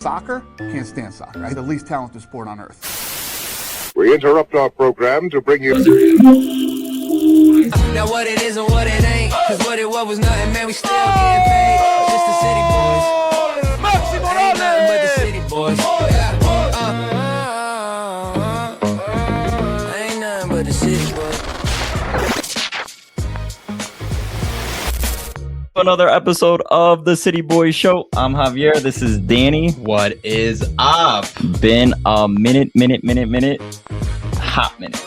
Soccer? Can't stand soccer. It's the least talented sport on earth. We interrupt our program to bring you... Now what it is and what it ain't, cause what it was nothing, man, we still getting paid. Just the city boys. Ain't nothing but the city boys. Ain't nothing but the city boys. Another episode of the City Boys Show. I'm Javier. This is Danny. What is up? Been a minute. Hot minute.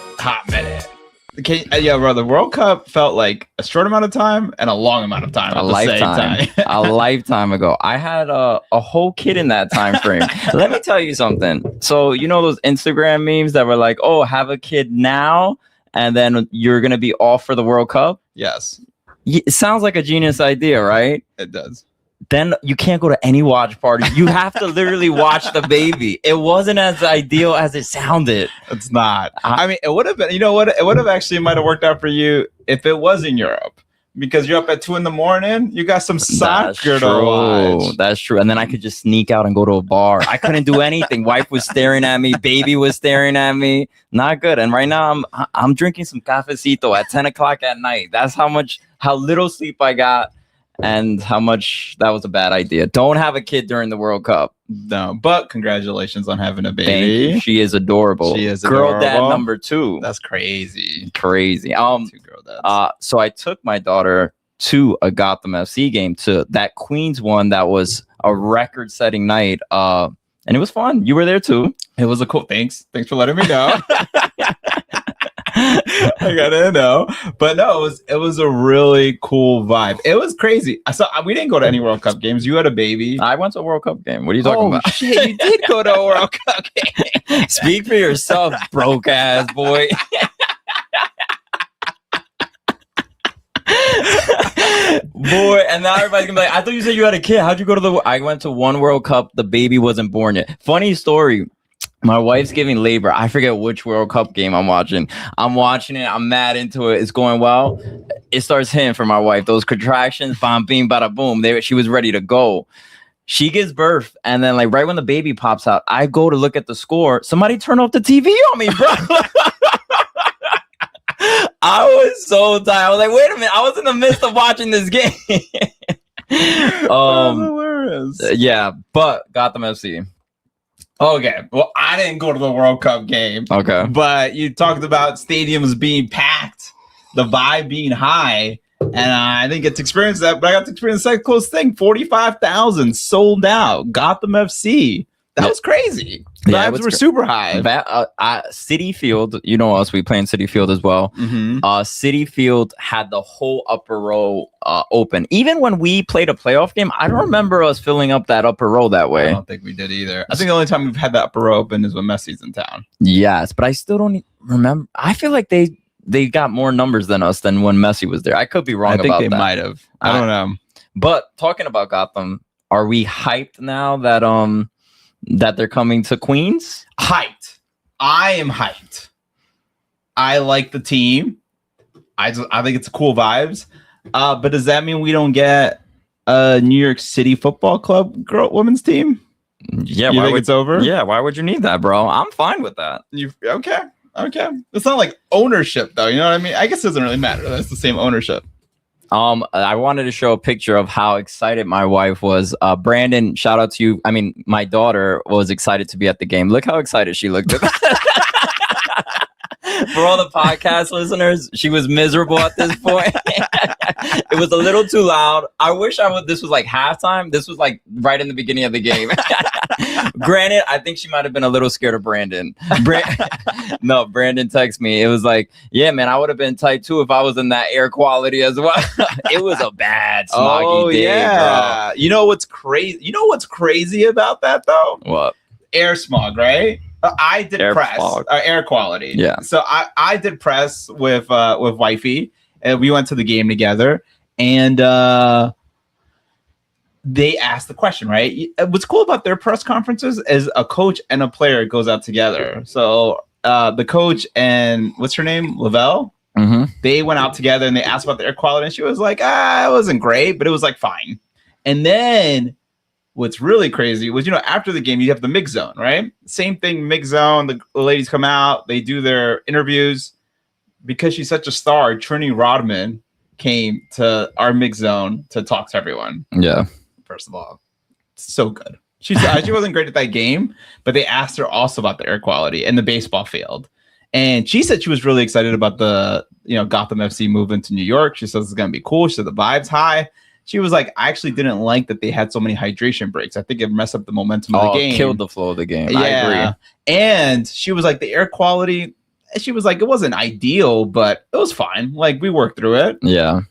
Yeah, bro. The World Cup felt like a short amount of time and a long amount of time. A lifetime. A lifetime ago. I had a whole kid in that time frame. Let me tell you something. So you know those Instagram memes that were like, "Oh, have a kid now, and then you're gonna be off for the World Cup." Yes. It sounds like a genius idea, right? It does. Then you can't go to any watch party. You have to literally watch the baby. It wasn't as ideal as it sounded. It's not. I mean, it would have been, you know what? It would have actually might have worked out for you if it was in Europe. Because you're up at 2 a.m, you got some soccer to watch. That's true. And then I could just sneak out and go to a bar. I couldn't do anything. Wife was staring at me. Baby was staring at me. Not good. And right now I'm drinking some cafecito at 10 o'clock at night. That's how little sleep I got and how much that was a bad idea. Don't have a kid during the World Cup. No, but congratulations on having a baby. Thank you. She is adorable. She is girl adorable. Dad number 2. That's crazy. Crazy. 2 girl dads. So I took my daughter to a Gotham FC game, to that Queens one that was a record-setting night. And it was fun. You were there too. It was a cool. Thanks for letting me know. I gotta know, but no, it was a really cool vibe. It was crazy. We didn't go to any World Cup games. You had a baby. I went to a World Cup game. What are you talking about? Shit, you did go to a World Cup game. Speak for yourself, broke ass boy. Boy, and now everybody's gonna be like, I thought you said you had a kid. How'd you go to I went to one World Cup. The baby wasn't born yet. Funny story. My wife's giving labor. I forget which World Cup game I'm watching. I'm watching it. I'm mad into it. It's going well. It starts hitting for my wife. Those contractions, bam, bing, bada, boom. She was ready to go. She gives birth. And then like right when the baby pops out, I go to look at the score. Somebody turn off the TV on me, bro. I was so tired. I was like, wait a minute. I was in the midst of watching this game. That's hilarious. Yeah, but Gotham FC. Okay, well, I didn't go to the World Cup game. Okay. But you talked about stadiums being packed, the vibe being high, and I didn't get to experience that, but I got to experience that close thing. 45,000 sold out. Gotham FC. That was crazy. Yeah, Vibes were super high. City Field, you know us, we play in City Field as well. Mm-hmm. City Field had the whole upper row open. Even when we played a playoff game, I don't remember us filling up that upper row that way. I don't think we did either. I think the only time we've had that upper row open is when Messi's in town. Yes, but I still don't remember. I feel like they got more numbers than us than when Messi was there. I could be wrong about that. I think they might have. I don't know. But talking about Gotham, are we hyped now that they're coming to Queens? Hyped. I am hyped. I like the team. I think it's cool vibes. But does that mean we don't get a New York City Football Club women's team? Yeah, you think it's over? Yeah, why would you need that, bro? I'm fine with that. Okay. It's not like ownership, though. You know what I mean? I guess it doesn't really matter. That's the same ownership. I wanted to show a picture of how excited my wife was. Brandon, shout out to you. I mean, my daughter was excited to be at the game. Look how excited she looked. For all the podcast listeners, she was miserable at this point. It was a little too loud. I wish this was like halftime. This was like right in the beginning of the game. Granted, I think she might have been a little scared of Brandon. No, Brandon texted me. It was like, yeah, man, I would have been tight too if I was in that air quality as well. It was a bad smoggy day, bro. You know what's crazy? You know what's crazy about that though? What? Air smog, right? I did air quality. Yeah. So I did press with wifey, and we went to the game together, and they asked the question, right? What's cool about their press conferences is a coach and a player goes out together. So the coach and what's her name, Lavelle, they went out together and they asked about the air quality, and she was like, it wasn't great, but it was like fine. And then what's really crazy was, after the game, you have the mix zone, right? Same thing, mix zone. The ladies come out, they do their interviews. Because she's such a star, Trini Rodman came to our mix zone to talk to everyone. Yeah. First of all, so good. She wasn't great at that game, but they asked her also about the air quality and the baseball field. And she said she was really excited about the, Gotham FC moving to New York. She says it's going to be cool. She said the vibe's high. She was like, I actually didn't like that they had so many hydration breaks. I think it messed up the momentum of the game. Killed the flow of the game. Yeah. I agree. And she was like, the air quality, she was like, it wasn't ideal, but it was fine. Like, we worked through it. Yeah.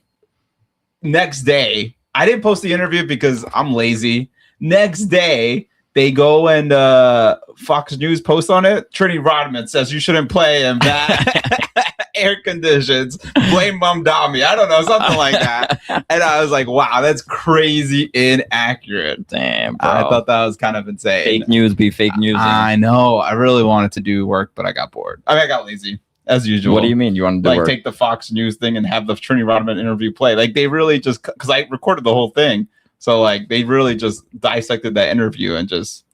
Next day, I didn't post the interview because I'm lazy. Next day, they go and Fox News posts on it. Trini Rodman says you shouldn't play in bad air conditions. Blame Mom Dami. I don't know, something like that. And I was like, wow, that's crazy inaccurate. Damn, bro. I thought that was kind of insane. Fake news be fake news. I know. I really wanted to do work, but I got bored. I got lazy. As usual. What do you mean you want to do work? Take the Fox News thing and have the Trini Rodman interview play. Like, they really just, because I recorded the whole thing. So, like, they really just dissected that interview and just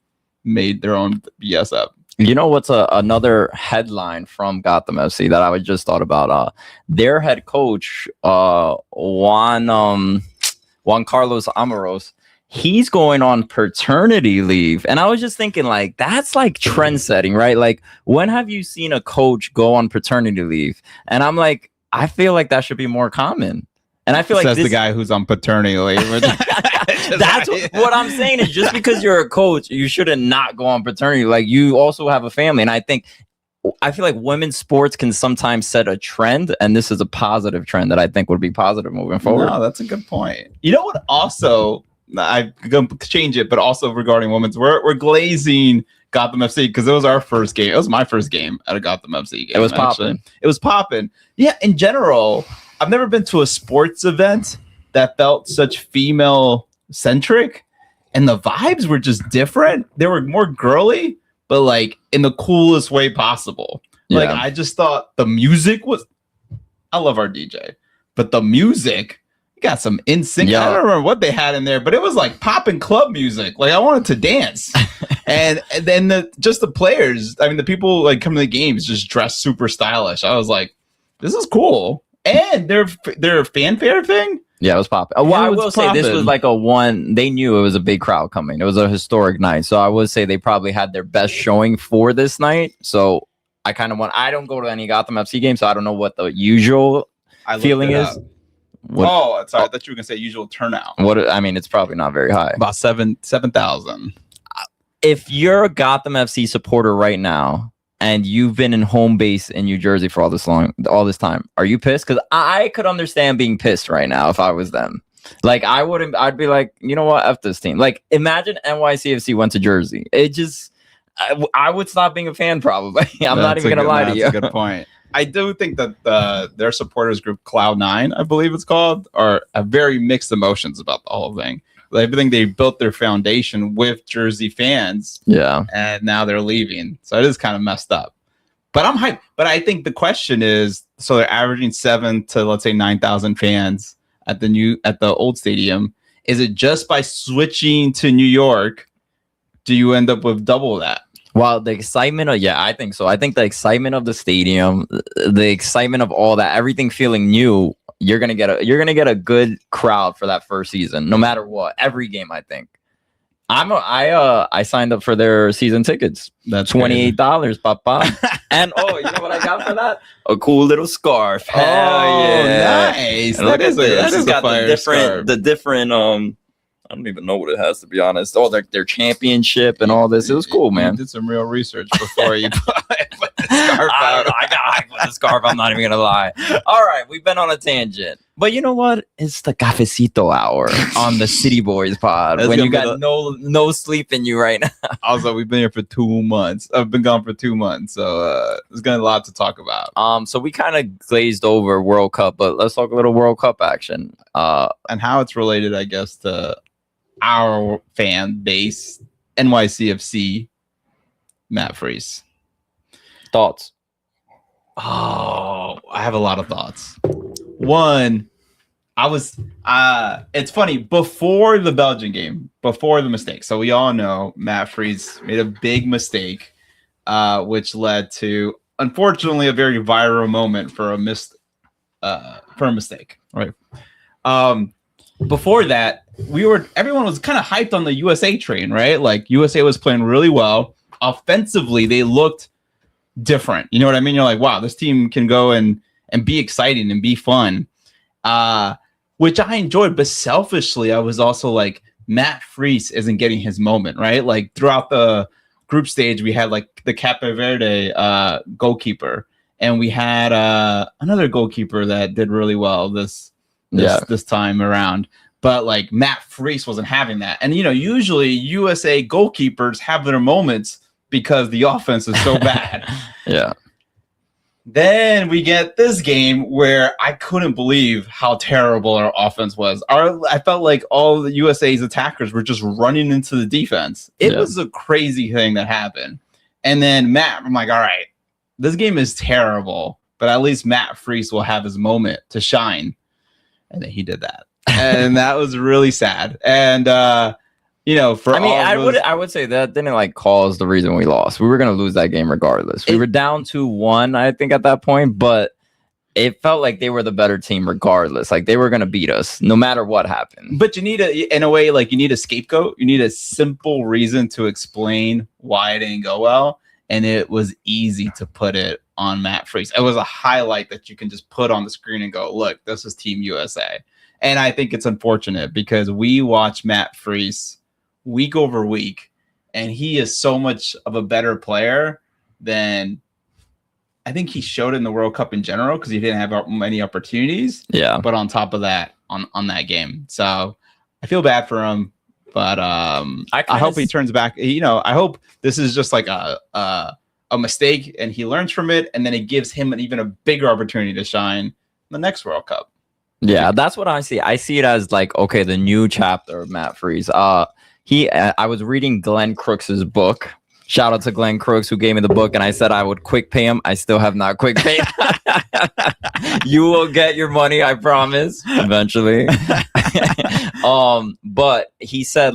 made their own BS up. You know what's another headline from Gotham FC that I just thought about? Their head coach, Juan Carlos Amoros, he's going on paternity leave. And I was just thinking, like, that's like trend setting, right? Like, when have you seen a coach go on paternity leave? And I'm like, I feel like that should be more common. And I feel like says the guy who's on paternity leave. That's what I'm saying is just because you're a coach, you shouldn't not go on paternity. Like, you also have a family. And I feel like women's sports can sometimes set a trend. And this is a positive trend that I think would be positive moving forward. No, that's a good point. You know what? Also, I'm going to change it, but also regarding women's, we're glazing Gotham FC because it was our first game. It was my first game at a Gotham FC game. It was popping. It was popping. Yeah, in general, I've never been to a sports event that felt such female centric, and the vibes were just different. They were more girly, but like in the coolest way possible. Yeah. Like, I just thought the music was, I love our DJ, but the music got some NSYNC. Yeah. I don't remember what they had in there, but it was like popping club music. Like, I wanted to dance. and then the players, I mean, the people like coming to the games just dressed super stylish. I was like, this is cool. And their fanfare thing. Yeah, it was popping. Well, I will say this was like they knew it was a big crowd coming. It was a historic night. So I would say they probably had their best showing for this night. So I don't go to any Gotham FC games, so I don't know what the usual feeling is. Sorry, I thought you were going to say usual turnout. It's probably not very high. About 7,000. If you're a Gotham FC supporter right now, and you've been in home base in New Jersey for all this time, are you pissed? Because I could understand being pissed right now if I was them. Like, I'd be like, you know what, F this team. Like, imagine NYCFC went to Jersey. It just, I would stop being a fan probably. I'm not even going to lie to you. That's a good point. I do think that their supporters group, Cloud9, I believe it's called, have very mixed emotions about the whole thing. I think they built their foundation with Jersey fans. Yeah. And now they're leaving. So it is kind of messed up. But I'm hyped. But I think the question is, so they're averaging 7 to, let's say, 9,000 fans at the old stadium. Is it just by switching to New York, do you end up with double that? Well, the excitement I think so. I think the excitement of the stadium, the excitement of all that, everything feeling new, you're gonna get a good crowd for that first season, no matter what. Every game, I think. I signed up for their season tickets. That's $28, papa. And you know what I got for that? A cool little scarf. Hell yeah. Nice. And That is a fire scarf. The different I don't even know what it has, to be honest. Oh, their championship and all this. It was cool, man. You did some real research before you put the scarf out. I got hyped with the scarf. I'm not even going to lie. All right, we've been on a tangent. But you know what? It's the cafecito hour on the City Boys pod when you got no sleep in you right now. Also, we've been here for 2 months. I've been gone for 2 months. So there's going to be a lot to talk about. So we kind of glazed over World Cup, but let's talk a little World Cup action. And how it's related, I guess, to our fan base, NYCFC, Matt Freese. Thoughts? Oh, I have a lot of thoughts. One, It's funny, before the Belgian game, before the mistake. So we all know Matt Freese made a big mistake, which led to, unfortunately, a very viral moment for a mistake. Right. Before that, everyone was kind of hyped on the USA train, right? Like USA was playing really well. Offensively, they looked different. You know what I mean? You're like, wow, this team can go and be exciting and be fun. Which I enjoyed, but selfishly, I was also like, Matt Freese isn't getting his moment, right? Like throughout the group stage, we had like the Cape Verde goalkeeper, and we had another goalkeeper that did really well this time around. But like Matt Freese wasn't having that, and usually USA goalkeepers have their moments because the offense is so bad. Yeah. Then we get this game where I couldn't believe how terrible our offense was. I felt like all the USA's attackers were just running into the defense. It was a crazy thing that happened. And then I'm like, all right, this game is terrible, but at least Matt Freese will have his moment to shine. And then he did that. And that was really sad. And, I would say that didn't cause the reason we lost. We were going to lose that game regardless. We were down 2-1, I think, at that point, but it felt like they were the better team regardless. Like they were going to beat us no matter what happened. But you need you need a scapegoat. You need a simple reason to explain why it didn't go well. And it was easy to put it on Matt Freese. It was a highlight that you can just put on the screen and go, look, this is Team USA. And I think it's unfortunate because we watch Matt Freese week over week, and he is so much of a better player than I think he showed in the World Cup in general because he didn't have many opportunities. Yeah. But on top of that, on that game. So I feel bad for him, but I hope he turns back. I hope this is just like a mistake and he learns from it, and then it gives him even a bigger opportunity to shine in the next World Cup. Yeah, that's what I see. I see it as like, okay, the new chapter of Matt Freese. I was reading Glenn Crooks's book. Shout out to Glenn Crooks who gave me the book, and I said I would quick pay him. I still have not quick paid. You will get your money, I promise, eventually. But he said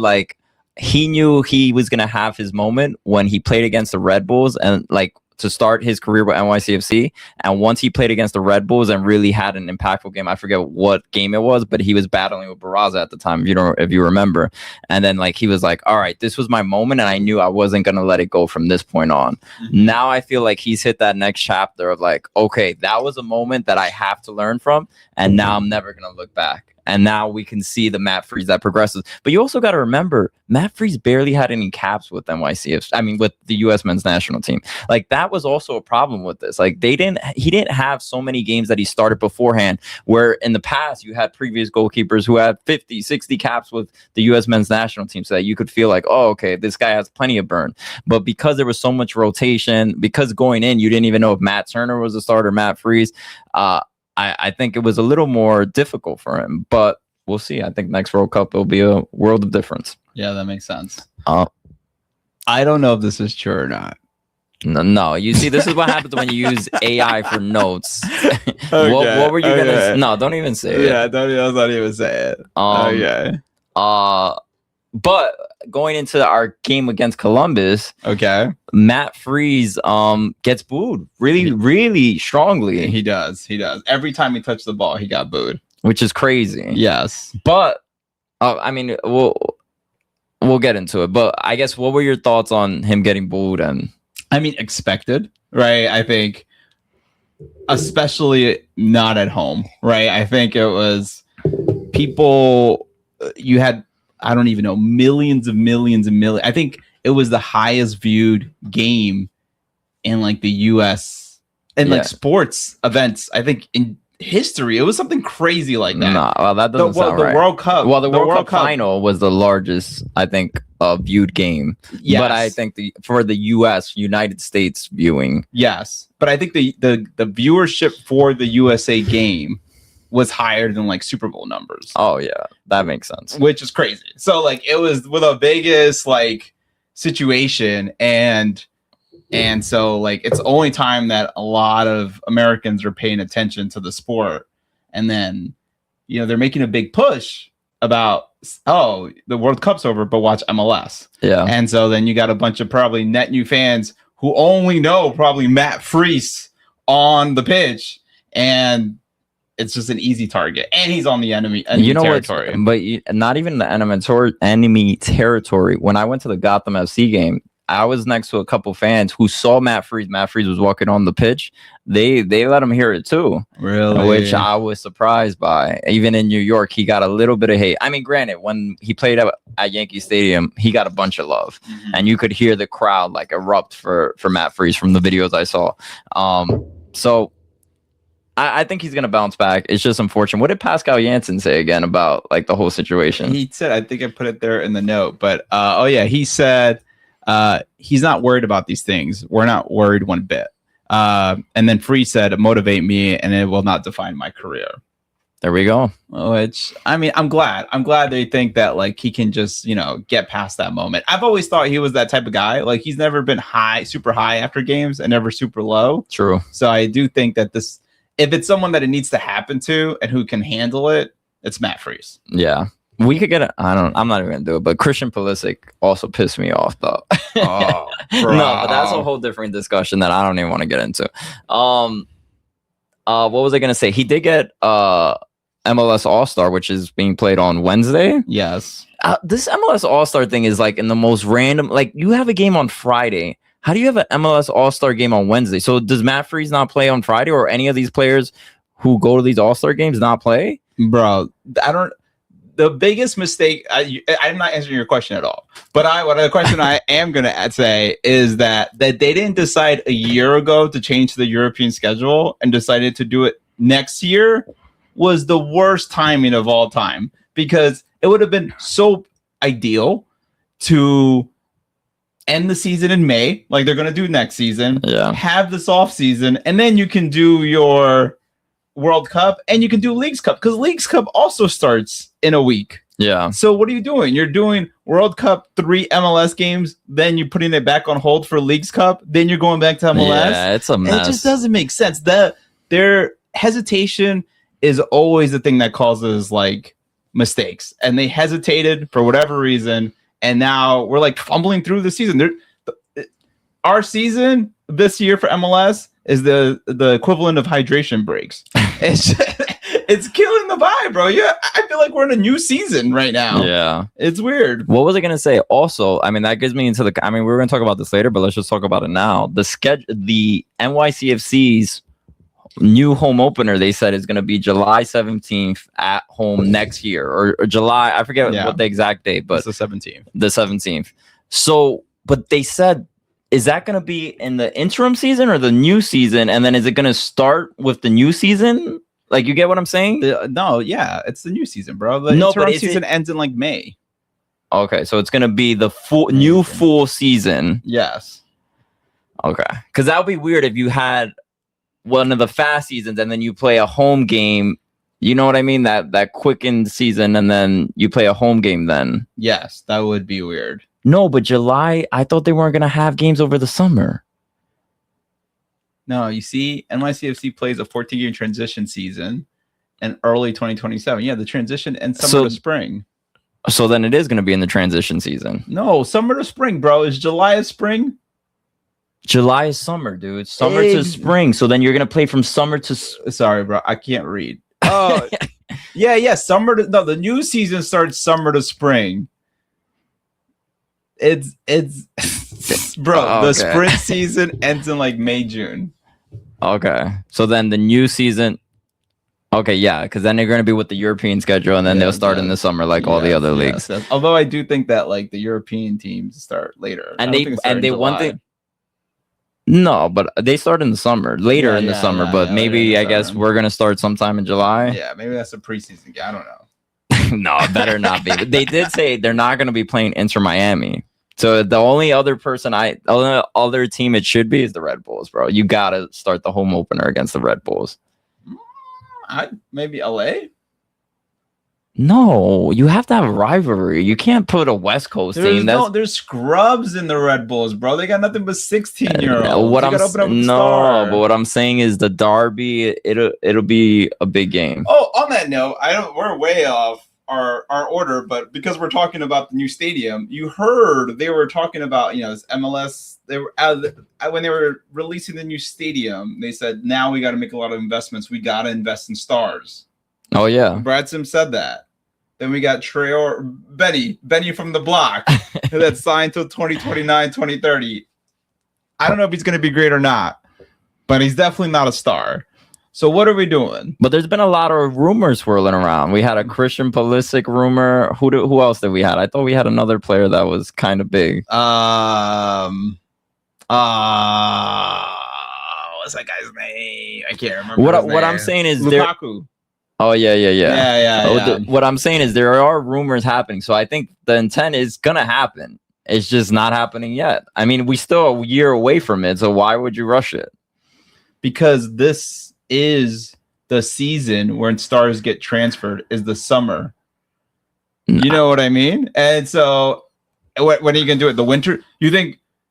he knew he was gonna have his moment when he played against the Red Bulls and to start his career with NYCFC. And once he played against the Red Bulls and really had an impactful game, I forget what game it was, but he was battling with Barraza at the time, if you remember. And then he was like, all right, this was my moment, and I knew I wasn't going to let it go from this point on. Mm-hmm. Now I feel like he's hit that next chapter of okay, that was a moment that I have to learn from, and now I'm never going to look back. And now we can see the Matt Freese that progresses. But you also got to remember, Matt Freese barely had any caps with NYCFC. I mean, with the U.S. men's national team. That was also a problem with this. He didn't have so many games that he started beforehand, where in the past you had previous goalkeepers who had 50, 60 caps with the U.S. men's national team, so that you could feel like, oh, okay, this guy has plenty of burn. But because there was so much rotation, because going in, you didn't even know if Matt Turner was a starter, Matt Freese, I think it was a little more difficult for him, but we'll see. I think next World Cup will be a world of difference. Yeah, that makes sense. I don't know if this is true or not. No. You see, this is what happens when you use AI for notes. Okay, what were you gonna say? No, don't even say it. Yeah, don't even say it. Okay. But going into our game against Columbus, okay, Matt Freese gets booed really strongly. He does. Every time he touched the ball, he got booed, which is crazy. Yes, but I mean, we'll get into it. But I guess, what were your thoughts on him getting booed? And I mean, expected, right? I think, especially not at home, right? I think it was people. You had, I don't even know, millions. I think it was the highest viewed game in the US and sports events, I think, in history. It was something crazy like that. No, well, that doesn't sound right. The World Cup. Well, the World Cup final was the largest, I think, viewed game. Yes. But I think for the US, United States viewing. Yes. But I think the viewership for the USA game was higher than Super Bowl numbers. Oh yeah, that makes sense. Which is crazy. So it was with a Vegas situation, and so it's the only time that a lot of Americans are paying attention to the sport. And then they're making a big push about, oh, the World Cup's over, but watch MLS. Yeah. And so then you got a bunch of probably net new fans who only know probably Matt Freese on the pitch, and it's just an easy target. And he's on the enemy territory. Not even the enemy territory. When I went to the Gotham FC game, I was next to a couple fans who saw Matt Freese. Matt Freese was walking on the pitch. They let him hear it too. Really? Which I was surprised by. Even in New York, he got a little bit of hate. I mean, granted, when he played at Yankee Stadium, he got a bunch of love. Mm-hmm. And you could hear the crowd like erupt for Matt Freese from the videos I saw. So I think he's going to bounce back. It's just unfortunate. What did Pascal Janssen say again about like the whole situation? He said, I think I put it there in the note, but he said he's not worried about these things. We're not worried one bit. And then Free said, motivate me and it will not define my career. There we go. Which, I mean, I'm glad they think that like he can just, get past that moment. I've always thought he was that type of guy. Like he's never been super high after games and never super low. True. So I do think that if it's someone that it needs to happen to and who can handle it, it's Matt Freese. Yeah. We could get I'm not even gonna do it, but Christian Pulisic also pissed me off though. Oh, no, but that's a whole different discussion that I don't even want to get into. What was I gonna say? He did get MLS All-Star, which is being played on Wednesday. Yes. This MLS All-Star thing is like in the most random, like you have a game on Friday. How do you have an MLS All-Star game on Wednesday? So does Matt Freese not play on Friday, or any of these players who go to these All-Star games not play? Bro, the biggest mistake, I'm not answering your question at all, but the question I am going to say is that they didn't decide a year ago to change the European schedule and decided to do it next year was the worst timing of all time, because it would have been so ideal to end the season in May, like they're going to do next season, have this off season, and then you can do your World Cup and you can do Leagues Cup, because Leagues Cup also starts in a week. Yeah. So what are you doing? You're doing World Cup 3 MLS games, then you're putting it back on hold for Leagues Cup, then you're going back to MLS. Yeah, it's a mess. And it just doesn't make sense. Their hesitation is always the thing that causes like mistakes, and they hesitated for whatever reason, and now we're like fumbling through the season. Our season this year for MLS is the equivalent of hydration breaks. It's killing the vibe, bro. Yeah, I feel like we're in a new season right now. Yeah, it's weird. What was I gonna say? Also, I mean, that gets me into we were gonna talk about this later, but let's just talk about it now. The NYCFC's new home opener, they said, is gonna be July 17th at home next year, or July. I forget what the exact date, but it's the 17th. The 17th. So, but they said, is that going to be in the interim season or the new season? And then is it going to start with the new season? Like, you get what I'm saying? No, yeah, it's the new season, bro. The interim season ends in like May. Okay, so it's going to be the full season. Yes. Okay, because that would be weird if you had one of the fast seasons and then you play a home game. You know what I mean? That quickened season, and then you play a home game then. Yes, that would be weird. No, but July, I thought they weren't going to have games over the summer. No, you see, NYCFC plays a 14-game transition season in early 2027. Yeah, the transition and summer to spring. So then it is going to be in the transition season. No, summer to spring, bro. Is July a spring? July is summer, dude. Summer to spring. So then you're going to play from summer to... Sorry, bro. I can't read. Oh, yeah. The new season starts summer to spring. It's bro, the sprint season ends in like May, June. Okay. So then the new season, yeah, because then they're going to be with the European schedule, and then they'll start in the summer like all the other leagues. Yes. Although I do think that like the European teams start later. And they one thing. No, but they start in the summer, later in the summer, but maybe I guess we're going to start sometime in July. Yeah, maybe that's a preseason game. I don't know. No, it better not be. They did say they're not going to be playing Inter Miami. So the only other team it should be is the Red Bulls, bro. You got to start the home opener against the Red Bulls. Maybe LA? No, you have to have a rivalry. You can't put a West Coast team. There's scrubs in the Red Bulls, bro. They got nothing but 16-year-olds. What but what I'm saying is the derby. It'll be a big game. Oh, on that note, we're way off our order, but because we're talking about the new stadium, you heard they were talking about this MLS. They were when they were releasing the new stadium. They said now we got to make a lot of investments. We got to invest in stars. Oh yeah, Brad Sim said that. Then we got Benny from the block that signed till 2029, 2030. I don't know if he's going to be great or not, but he's definitely not a star. So what are we doing? But there's been a lot of rumors swirling around. We had a Christian Pulisic rumor. Who else did we had? I thought we had another player that was kind of big. What's that guy's name? I can't remember. What I'm saying is Lukaku. Oh yeah. Yeah. What I'm saying is there are rumors happening, so I think the intent is gonna happen. It's just not happening yet. I mean, we still a year away from it, so why would you rush it? Because this is the season when stars get transferred. Is the summer. You know what I mean? And so, when are you gonna do it? The winter?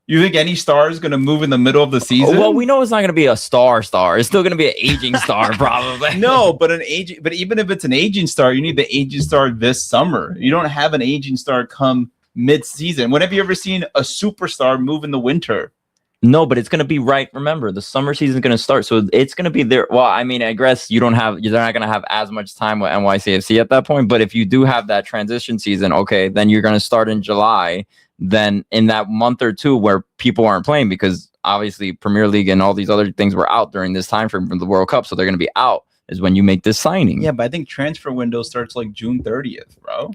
You think any star is going to move in the middle of the season? Well, we know it's not going to be a star. It's still going to be an aging star, probably. No, but even if it's an aging star, you need the aging star this summer. You don't have an aging star come mid-season. When have you ever seen a superstar move in the winter? No, but it's going to be right. Remember, the summer season is going to start, so it's going to be there. Well, I mean, I guess you're not going to have as much time with NYCFC at that point. But if you do have that transition season, okay, then you're going to start in July. Then in that month or two where people aren't playing because obviously Premier League and all these other things were out during this time frame from the World Cup, so they're going to be out is when you make this signing. Yeah, but I think transfer window starts like June 30th, bro.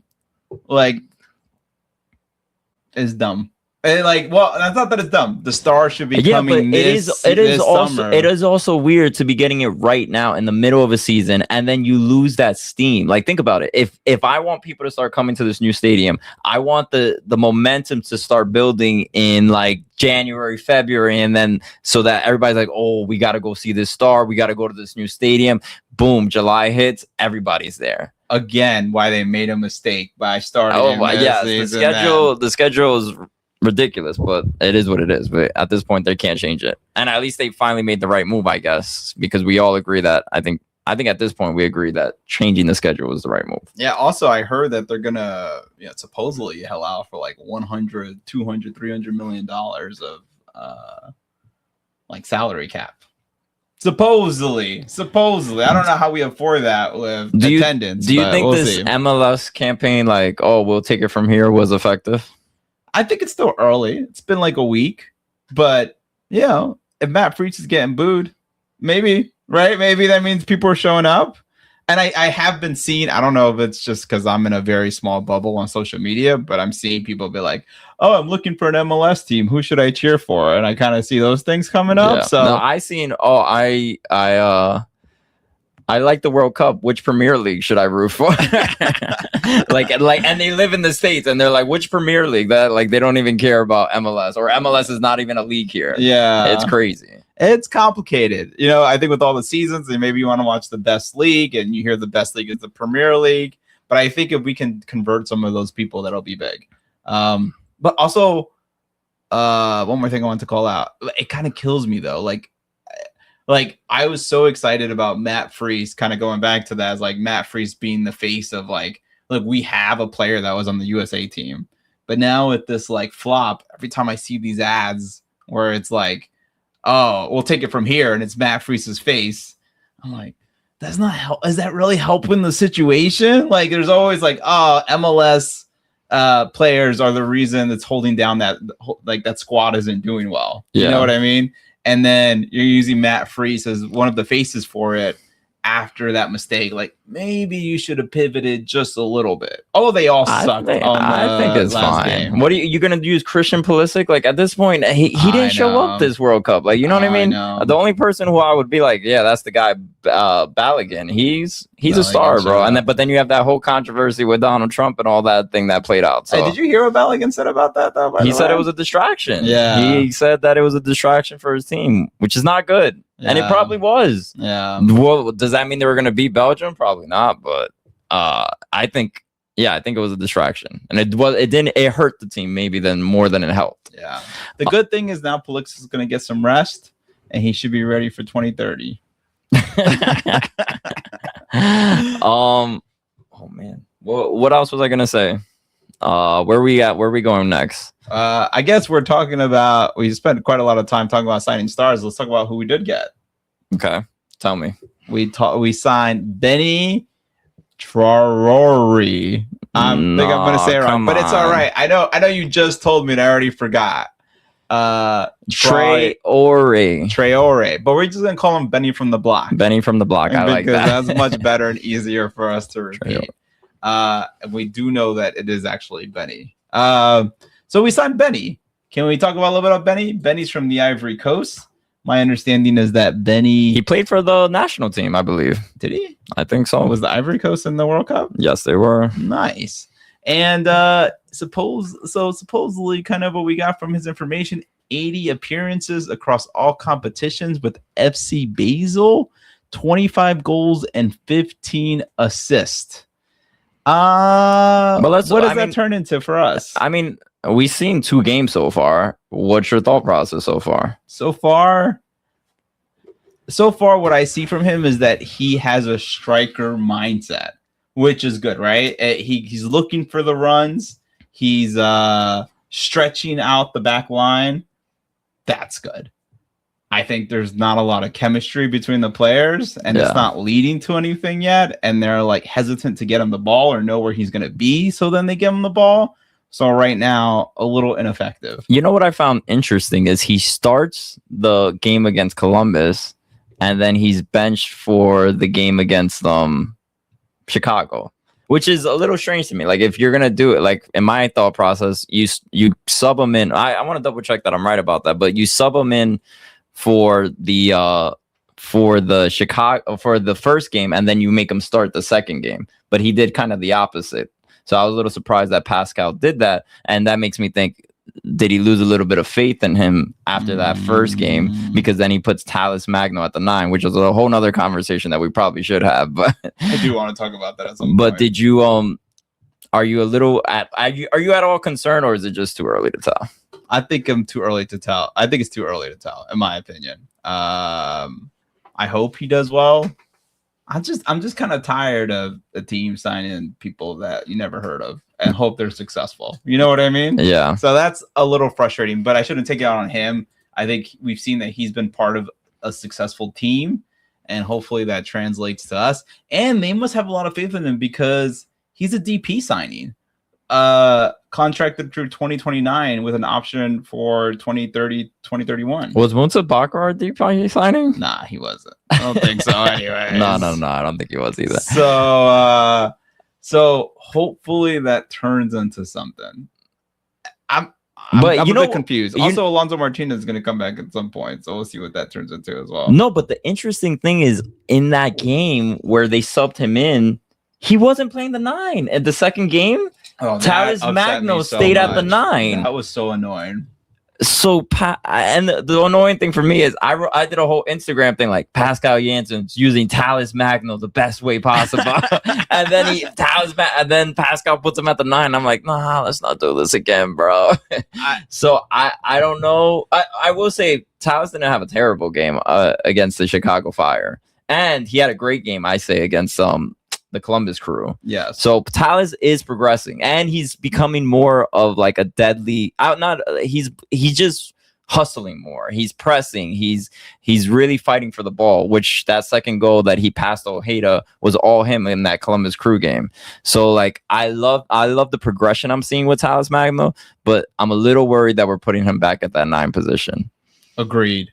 Like, it's dumb. And I thought that it's dumb. The star should be coming. It is also weird to be getting it right now in the middle of a season, and then you lose that steam. Like, think about it. If I want people to start coming to this new stadium, I want the momentum to start building in like January, February, and then so that everybody's like, oh, we got to go see this star. We got to go to this new stadium. Boom, July hits. Everybody's there. Again, why they made a mistake by starting. The schedule is ridiculous, but it is what it is. But at this point, they can't change it, and at least they finally made the right move, I guess, because we all agree that I think at this point we agree that changing the schedule was the right move. Yeah. Also, I heard that they're gonna supposedly hell out for like 100, 200, 300 million dollars of like salary cap. Supposedly, I don't know how we afford that with attendance. Do you think this MLS campaign, like, oh, we'll take it from here, was effective? I think it's still early. It's been like a week, but if Matt Freese is getting booed, maybe that means people are showing up. And I have been seeing, I don't know if it's just because I'm in a very small bubble on social media, but I'm seeing people be like, oh, I'm looking for an MLS team. Who should I cheer for? And I kind of see those things coming up. Yeah. So no, I like the World Cup. Which Premier League should I root for? and they live in the States, and they're like, which Premier League? That like they don't even care about MLS, or MLS is not even a league here. Yeah, it's crazy. It's complicated. I think with all the seasons, and maybe you want to watch the best league, and you hear the best league is the Premier League. But I think if we can convert some of those people, that'll be big. But also, one more thing I want to call out. It kind of kills me though. Like I was so excited about Matt Freese, kind of going back to that as like Matt Freese being the face of like, look, we have a player that was on the USA team. But now with this like flop, every time I see these ads where it's like, oh, we'll take it from here, and it's Matt Freese's face, I'm like, that's not help. Is that really helping the situation? Like there's always like, oh, MLS players are the reason that's holding down that squad isn't doing well. Yeah. You know what I mean? And then you're using Matt Freese as one of the faces for it after that mistake. Like maybe you should have pivoted just a little bit. Oh, they all sucked. I think it's fine. Game. What are you going to use Christian Pulisic? Like at this point, he didn't show up this World Cup. Like, you know what I mean? The only person who I would be like, yeah, that's the guy, Balogun. He's a star, bro. But then you have that whole controversy with Donald Trump and all that thing that played out. So hey, did you hear what Balogun said about that though? He said it was a distraction. Yeah. He said that it was a distraction for his team, which is not good. Yeah. And it probably was. Yeah. Well, does that mean they were going to beat Belgium? Probably not, but I think it was a distraction, and it hurt the team maybe then more than it helped. Yeah. The good thing is now Pelix is going to get some rest, and he should be ready for 2030. Oh man, what else was I gonna say? Where we at? Where are we going next? I guess we're talking about. We spent quite a lot of time talking about signing stars. Let's talk about who we did get. Okay, tell me. We signed Benny Traore. I think I'm gonna say it wrong, but it's all right. I know you just told me and I already forgot. Traore, but we're just gonna call him Benny from the block. Benny from the block. I like that. Because that's much better and easier for us to repeat. And we do know that it is actually Benny. So we signed Benny. Can we talk about a little bit about Benny? Benny's from the Ivory Coast. My understanding is that Benny played for the national team, I believe. Did he? I think so. Was the Ivory Coast in the World Cup? Yes, they were. Nice. And supposedly kind of what we got from his information, 80 appearances across all competitions with FC Basel, 25 goals and 15 assists. What does that turn into for us? I mean, we've seen 2 games so far. What's your thought process so far? So far, what I see from him is that he has a striker mindset, which is good, right? He's looking for the runs. He's stretching out the back line. That's good. I think there's not a lot of chemistry between the players, and it's not leading to anything yet. And they're like hesitant to get him the ball or know where he's going to be. So then they give him the ball. So right now, a little ineffective. You know what I found interesting is he starts the game against Columbus, and then he's benched for the game against Chicago, which is a little strange to me. Like, if you're gonna do it, like in my thought process, you sub him in. I want to double check that I'm right about that, but you sub him in for the Chicago for the first game, and then you make him start the second game. But he did kind of the opposite. So I was a little surprised that Pascal did that, and that makes me think, did he lose a little bit of faith in him after that first game? Because then he puts Tallis Magno at the 9, which is a whole nother conversation that we probably should have. But I do want to talk about that at some point. But did you are you at all concerned, or is it just too early to tell? I think I'm too early to tell. I think it's too early to tell, in my opinion. I hope he does well. I'm just kind of tired of the team signing people that you never heard of and hope they're successful. You know what I mean? Yeah. So that's a little frustrating, but I shouldn't take it out on him. I think we've seen that he's been part of a successful team, and hopefully that translates to us. And they must have a lot of faith in him because he's a DP signing. Contracted through 2029 with an option for 2030, 2031. Was Moussa Bakar DP signing? Nah, he wasn't. I don't think so. Anyway, No, I don't think he was either. So hopefully that turns into something. I'm a bit confused. Also, Alonso Martinez is going to come back at some point, so we'll see what that turns into as well. No, but the interesting thing is, in that game where they subbed him in, he wasn't playing the 9. At the second game, Tallis Magno stayed at the 9. That was so annoying. So, and the annoying thing for me is I did a whole Instagram thing like Pascal Jansen's using Tallis Magno the best way possible, and then Pascal puts him at the 9. I'm like, nah, let's not do this again, bro. So I don't know. I will say Tallis didn't have a terrible game against the Chicago Fire, and he had a great game, I say, against the Columbus Crew. Yeah. So Tallis is progressing, and he's becoming more of like a deadly he's just hustling more. He's pressing. He's really fighting for the ball, which that second goal that he passed Ojeda was all him in that Columbus Crew game. So like I love the progression I'm seeing with Tallis Magno, but I'm a little worried that we're putting him back at that 9 position. Agreed.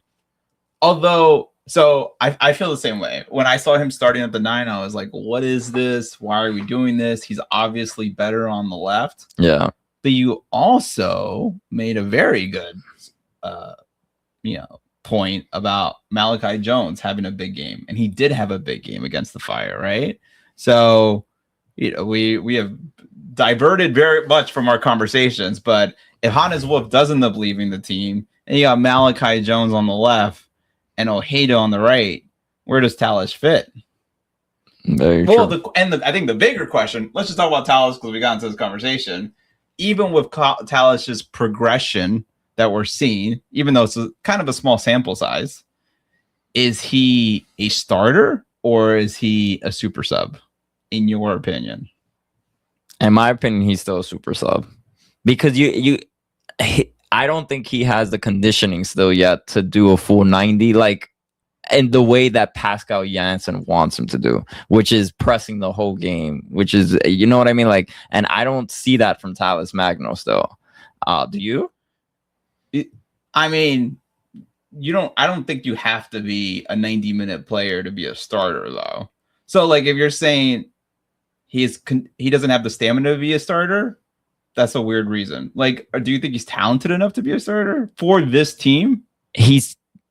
Although So I feel the same way. When I saw him starting at the 9, I was like, what is this? Why are we doing this? He's obviously better on the left. Yeah. But you also made a very good point about Malachi Jones having a big game. And he did have a big game against the Fire, right? So, we have diverted very much from our conversations. But if Hannes Wolf does end up leaving the team, and you got Malachi Jones on the left, and Ojeda on the right, where does Tallis fit? Very Well, true. I think the bigger question. Let's just talk about Tallis because we got into this conversation. Even with Tallis's progression that we're seeing, even though it's kind of a small sample size, is he a starter or is he a super sub? In your opinion? In my opinion, he's still a super sub because I don't think he has the conditioning still yet to do a full 90, like in the way that Pascal Janssen wants him to do, which is pressing the whole game, which is, you know what I mean? Like, and I don't see that from Tallis Magno still. Do you? I mean, I don't think you have to be a 90-minute player to be a starter though. So like if you're saying he doesn't have the stamina to be a starter, that's a weird reason. Like, do you think he's talented enough to be a starter for this team?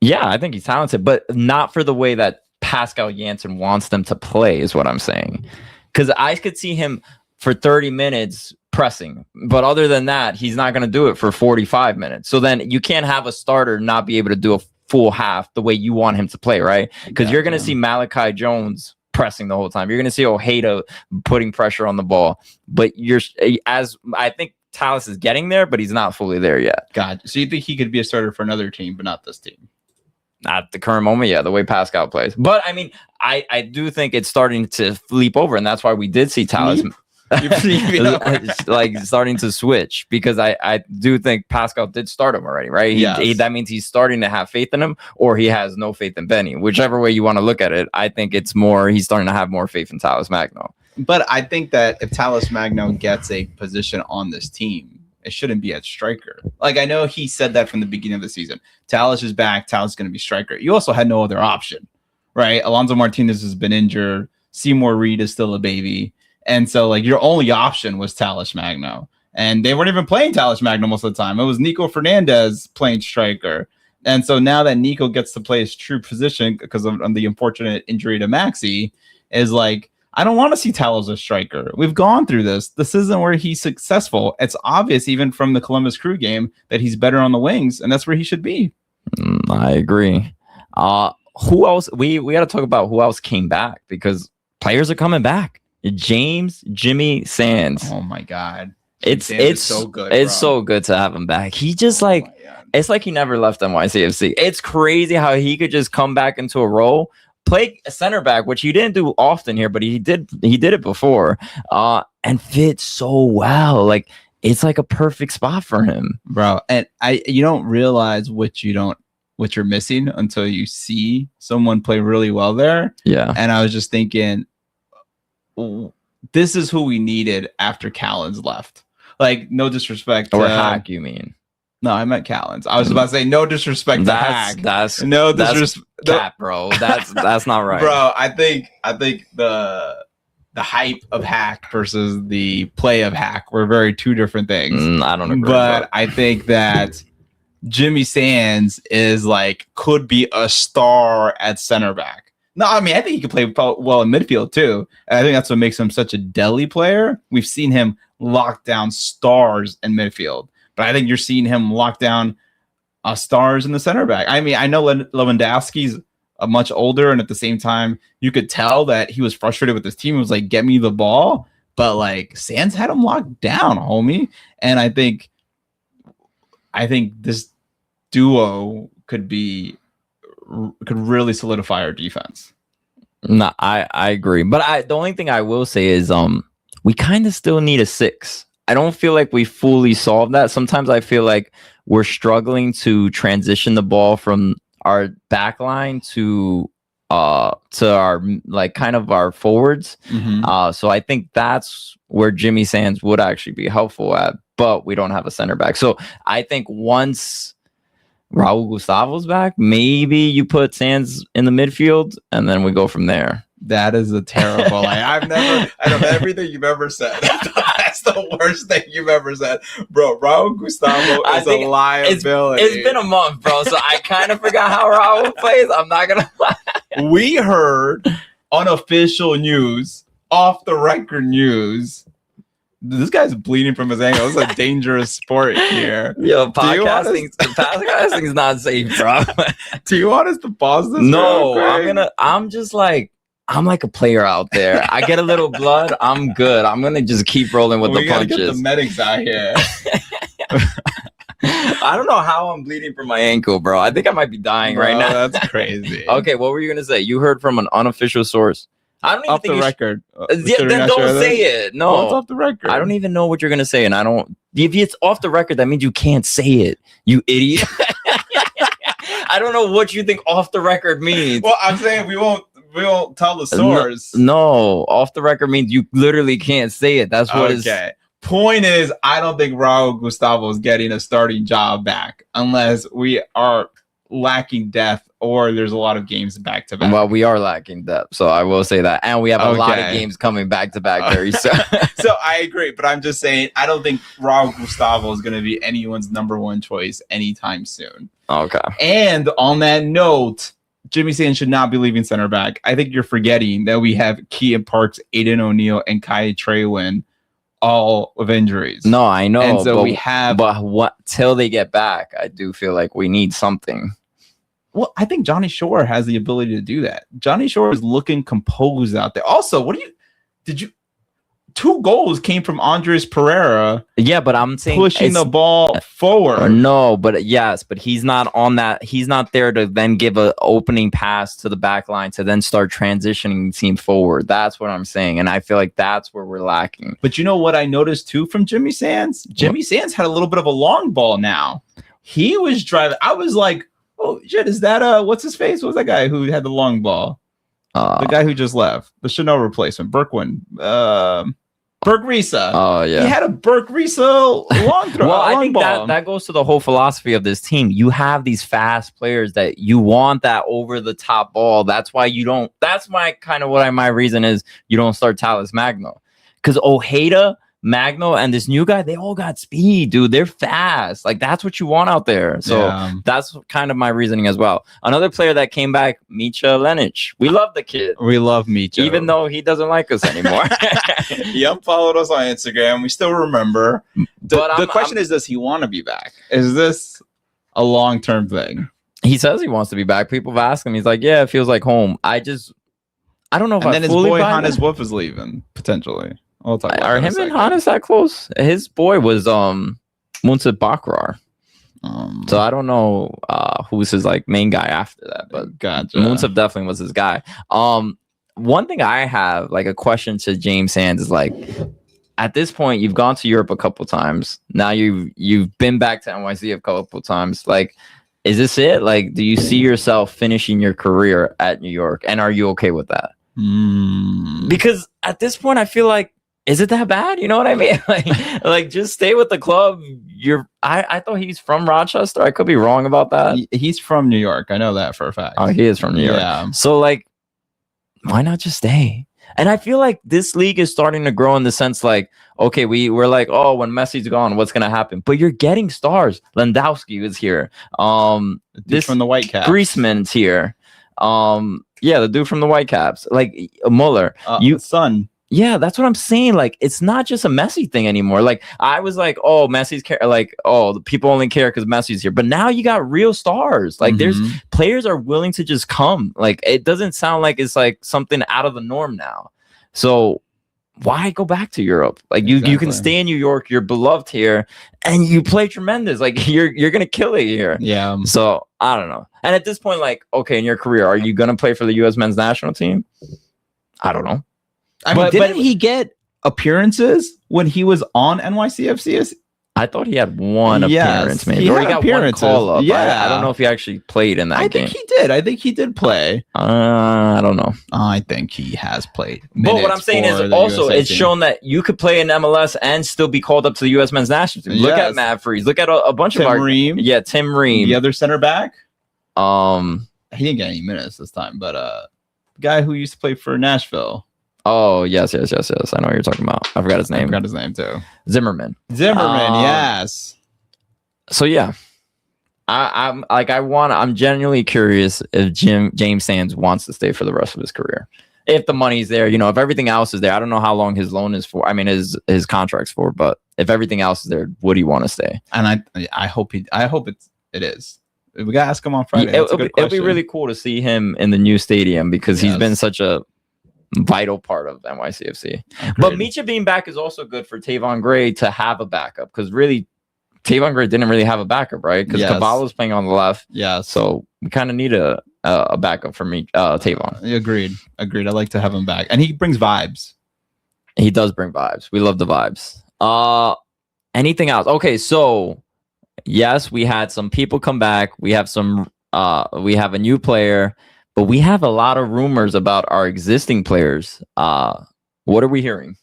Yeah, I think he's talented, but not for the way that Pascal Janssen wants them to play, is what I'm saying. Because I could see him for 30 minutes pressing, but other than that, he's not going to do it for 45 minutes. So then you can't have a starter not be able to do a full half the way you want him to play, right? Because you're going to see Malachi Jones pressing the whole time. You're going to see Ojeda putting pressure on the ball. But I think Tallis is getting there, but he's not fully there yet. God, so you think he could be a starter for another team, but not this team? At the current moment, yeah, the way Pascal plays. But I mean, I do think it's starting to leap over, and that's why we did see Tallis like starting to switch, because I do think Pascal did start him already, right? That means he's starting to have faith in him, or he has no faith in Benny. Whichever way you want to look at it, I think it's more he's starting to have more faith in Tallis Magno. But I think that if Tallis Magno gets a position on this team, it shouldn't be at striker. Like, I know he said that from the beginning of the season. Tallis is back. Tallis is going to be striker. You also had no other option, right? Alonso Martinez has been injured. Seymour Reed is still a baby. And so, like, your only option was Tallis Magno. And they weren't even playing Tallis Magno most of the time. It was Nico Fernandez playing striker. And so now that Nico gets to play his true position because of the unfortunate injury to Maxi, is like, I don't want to see Tallis a striker. We've gone through this. This isn't where he's successful. It's obvious even from the Columbus Crew game that he's better on the wings, and that's where he should be. I agree. Who else? We got to talk about who else came back, because players are coming back. Jimmy Sands. Oh my God. It's so good. It's so good to have him back. He just it's like he never left NYCFC. It's crazy how he could just come back into a role, play a center back, which he didn't do often here, but he did it before, and fit so well. Like, it's like a perfect spot for him, bro. And you don't realize what you're missing until you see someone play really well there. Yeah. And I was just thinking, this is who we needed after Callens left. Like, no disrespect. Or Hack, you mean? No, I meant Callens. I was about to say no disrespect to Hack. That's cap, bro. That's not right, bro. I think the hype of Hack versus the play of Hack were very two different things. I don't agree, but I think that Jimmy Sands could be a star at center back. No, I mean, I think he could play well in midfield too. And I think that's what makes him such a deadly player. We've seen him lock down stars in midfield, but I think you're seeing him lock down stars in the center back. I mean, I know Lewandowski's much older, and at the same time, you could tell that he was frustrated with his team. It was like, get me the ball. But like, Sands had him locked down, homie. And I think this duo could really solidify our defense. No, I agree. But the only thing I will say is we kind of still need a 6. I don't feel like we fully solved that. Sometimes I feel like we're struggling to transition the ball from our back line to our kind of our forwards. Mm-hmm. So I think that's where Jimmy Sands would actually be helpful at, but we don't have a center back. So I think once Raul Gustavo's back, maybe you put Sands in the midfield and then we go from there. That is a terrible. Out of everything you've ever said, that's the worst thing you've ever said, bro. Raul Gustavo is a liability. It's been a month, bro, so I kind of forgot how Raul plays. I'm not gonna lie. We heard unofficial news, off the record news. This guy's bleeding from his ankle. This is a dangerous sport here. Yo, podcasting's not safe, bro. Do you want us to pause this? No, I'm just like, I'm like a player out there. I get a little blood, I'm good. I'm gonna just keep rolling with We the gotta get punches. the medics out here. I don't know how I'm bleeding from my ankle, bro. I think I might be dying right Bro, now. That's crazy. Okay, what were you gonna say? You heard from an unofficial source. I don't even Off think the you record. Yeah, then don't say it. No, Well, it's off the record. I don't even know what you're gonna say, and I don't. If it's off the record, that means you can't say it. You idiot. I don't know what you think off the record means. Well, I'm saying we won't tell the source. No, off the record means you literally can't say it. That's what is. Okay. Point is, I don't think Raul Gustavo is getting a starting job back unless we are lacking depth or there's a lot of games back to back. Well, we are lacking depth, so I will say that, and we have a lot of games coming back to back very soon. So I agree, but I'm just saying I don't think Raul Gustavo is going to be anyone's number one choice anytime soon. Okay. And on that note, Jimmy Sands should not be leaving center back. I think you're forgetting that we have Keaton Parks, Aiden O'Neal, and Kai Traywin all of injuries. No, I know. And so we have. But what till they get back, I do feel like we need something. Well, I think Johnny Shore has the ability to do that. Johnny Shore is looking composed out there. Also, did you 2 goals came from Andres Pereira. Yeah, but I'm saying pushing the ball forward. No, but yes, but he's not on that. He's not there to then give an opening pass to the back line to then start transitioning the team forward. That's what I'm saying. And I feel like that's where we're lacking. But you know what I noticed too from Jimmy Sands? Jimmy Sands had a little bit of a long ball now. He was driving. I was like, oh shit, is that what's his face? What was that guy who had the long ball? The guy who just left. The Chanel replacement. Burke Risa. Oh yeah, he had a Burke Risa long throw. Well, I think that goes to the whole philosophy of this team. You have these fast players that you want that over the top ball. That's why you don't. That's my kind of my reason is you don't start Tallis Magno because Ojeda, Magno, and this new guy, they all got speed, dude. They're fast. Like that's what you want out there. So that's kind of my reasoning as well. Another player that came back, Micha Lenic. We love the kid. We love Micha, even though he doesn't like us anymore. He unfollowed us on Instagram. We still remember. The question is, does he want to be back? Is this a long-term thing? He says he wants to be back. People have asked him. He's like, yeah, it feels like home. I don't know if and then his boy Hannes Wolf is leaving potentially. We'll talk about are him and Hannes that close? His boy was Munsa Bakrar. So I don't know who's his main guy after that, but gotcha. Munsa definitely was his guy. One thing I have a question to James Sands is at this point you've gone to Europe a couple times. Now you've been back to NYC a couple times. Is this it? Do you see yourself finishing your career at New York, and are you okay with that? Because at this point I feel is it that bad? You know what I mean? Just stay with the club. I thought he's from Rochester. I could be wrong about that. He's from New York. I know that for a fact. Oh, he is from New York. Yeah. So why not just stay? And I feel this league is starting to grow in the sense okay, we're oh, when Messi's gone, what's gonna happen? But you're getting stars. Lewandowski is here. This from the Whitecaps. Griezmann's here. Yeah, the dude from the Whitecaps, Muller. Son. Yeah, that's what I'm saying. It's not just a Messi thing anymore. I was oh, Messi's the people only care because Messi's here. But now you got real stars. There's players are willing to just come. It doesn't sound like it's something out of the norm now. So why go back to Europe? You can stay in New York. You're beloved here, and you play tremendous. You're gonna kill it here. Yeah. So I don't know. And at this point, okay, in your career, are you gonna play for the U.S. men's national team? I don't know. I mean, didn't he get appearances when he was on NYCFC? I thought he had one appearance, maybe. He or he got one call up. Yeah. I don't know if he actually played in that game. I think he did. I think he did play. I don't know. I think he has played. But what I'm saying is also it's shown that you could play in MLS and still be called up to the U.S. men's national team. Look at Matt Freese. Look at a bunch of our Ream. Yeah, Tim Ream. The other center back. He didn't get any minutes this time, but the guy who used to play for Nashville. Oh, yes. I know what you're talking about. I forgot his name. I forgot his name too. Zimmerman, yes. So yeah. I'm genuinely curious if James Sands wants to stay for the rest of his career. If the money's there, if everything else is there. I don't know how long his loan is for. I mean his contract's for, but if everything else is there, would he want to stay? And I hope it is. We gotta ask him on Friday. It'll be really cool to see him in the new stadium because he's been such a vital part of NYCFC. But Micha being back is also good for Tavon Gray to have a backup, because really Tavon Gray didn't really have a backup, right? Because Cavallo's playing on the left. Yeah. So we kind of need a backup for me, Tavon. Agreed. I like to have him back. And he brings vibes. He does bring vibes. We love the vibes. Anything else? Okay, so yes, we had some people come back. We have we have a new player, but we have a lot of rumors about our existing players. What are we hearing?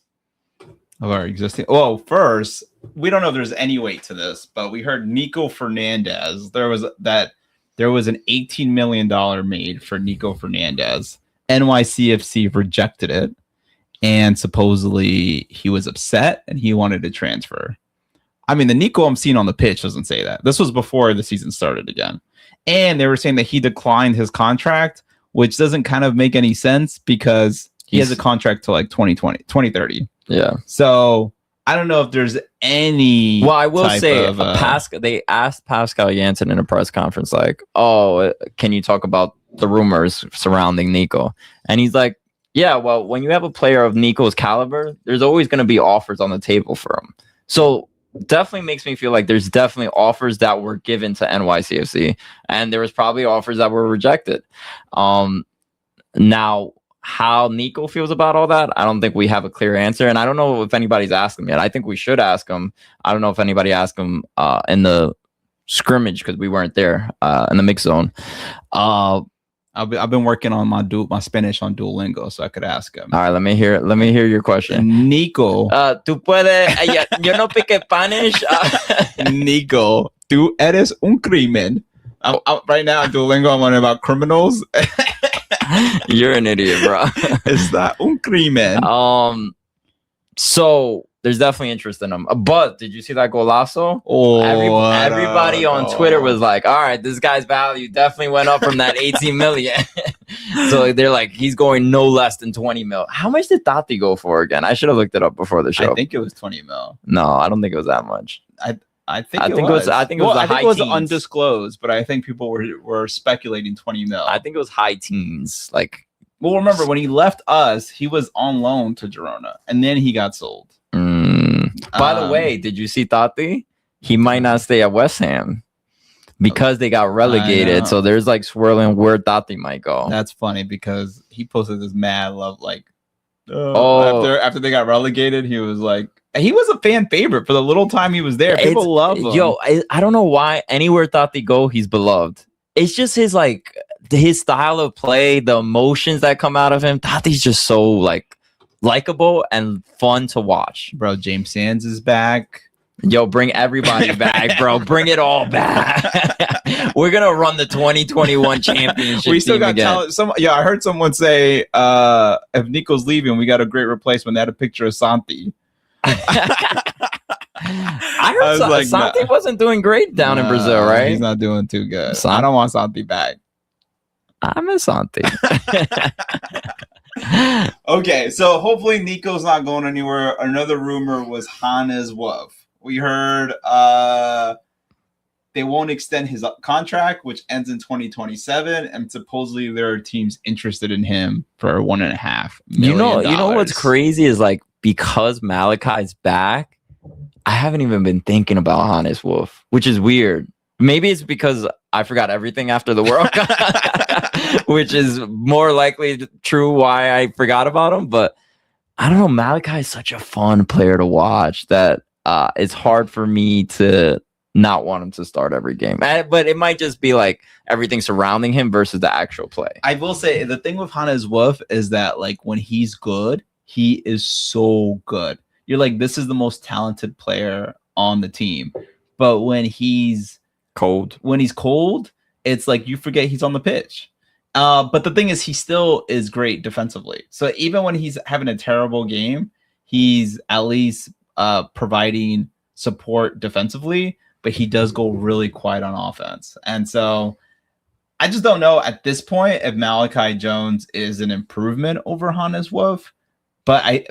Of our existing. Well, first, we don't know if there's any weight to this, but we heard Nico Fernandez. There was an $18 million made for Nico Fernandez. NYCFC rejected it, and supposedly he was upset and he wanted to transfer. I mean, the Nico I'm seeing on the pitch doesn't say that. This was before the season started again. And they were saying that he declined his contract, which doesn't kind of make any sense because he has a contract till like 2030. Yeah. So I don't know if there's any. Well, I will say, they asked Pascal Janssen in a press conference, like, "Oh, can you talk about the rumors surrounding Nico?" And he's like, "Yeah, well, when you have a player of Nico's caliber, there's always going to be offers on the table for him." So definitely makes me feel like there's definitely offers that were given to NYCFC, and there was probably offers that were rejected. Now, how Nico feels about all that, I don't think we have a clear answer, and I don't know if anybody's asked him yet. I think we should ask him. I don't know if anybody asked him in the scrimmage because we weren't there in the mix zone. I've been working on my Spanish on Duolingo, so I could ask him. All right, let me hear your question. Nico, tú puedes, yo no pique Spanish. Nico, tú eres un crimen. Right now on Duolingo, I'm learning about criminals. You're an idiot, bro. Is that un crimen? So there's definitely interest in him. But did you see that golazo? Oh, everybody on Twitter was like, all right, this guy's value definitely went up from that 18 million. So they're like, he's going no less than 20 mil. How much did Tati go for again? I should have looked it up before the show. I think it was 20 mil. No, I don't think it was that much. I think it was teens. Undisclosed, but I think people were speculating 20 mil. I think it was high teens. Like, well, remember when he left us, he was on loan to Girona, and then he got sold. By the way, did you see Tati? He might not stay at West Ham because they got relegated. So there's like swirling where Tati might go. That's funny because he posted this mad love after they got relegated. He was like, he was a fan favorite for the little time he was there. People love him. Yo, I don't know why anywhere Tati go, he's beloved. It's just his style of play, the emotions that come out of him. Tati's just so likable and fun to watch. Bro, James Sands is back. Yo, bring everybody back, bro. Bring it all back. We're gonna run the 2021 championship. We still got talent. I heard someone say if Nico's leaving, we got a great replacement. They had a picture of Santi. I heard Santi wasn't doing great down in Brazil, right? He's not doing too good. I don't want Santi back. I miss Santi. Okay, so hopefully Nico's not going anywhere. Another rumor was Hannes Wolf. We heard they won't extend his contract, which ends in 2027, and supposedly there are teams interested in him for $1.5 million. You know what's crazy is because Malachi's back, I haven't even been thinking about Hannes Wolf, which is weird. Maybe it's because I forgot everything after the World Cup, which is more likely true why I forgot about him. But I don't know. Malachi is such a fun player to watch that it's hard for me to not want him to start every game. But it might just be everything surrounding him versus the actual play. I will say the thing with Hannes Wolf is that when he's good, he is so good. You're like, this is the most talented player on the team. But when he's cold, it's like you forget he's on the pitch. But the thing is, he still is great defensively. So even when he's having a terrible game, he's at least providing support defensively, but he does go really quiet on offense. And so I just don't know at this point if Malachi Jones is an improvement over Hannes Wolf,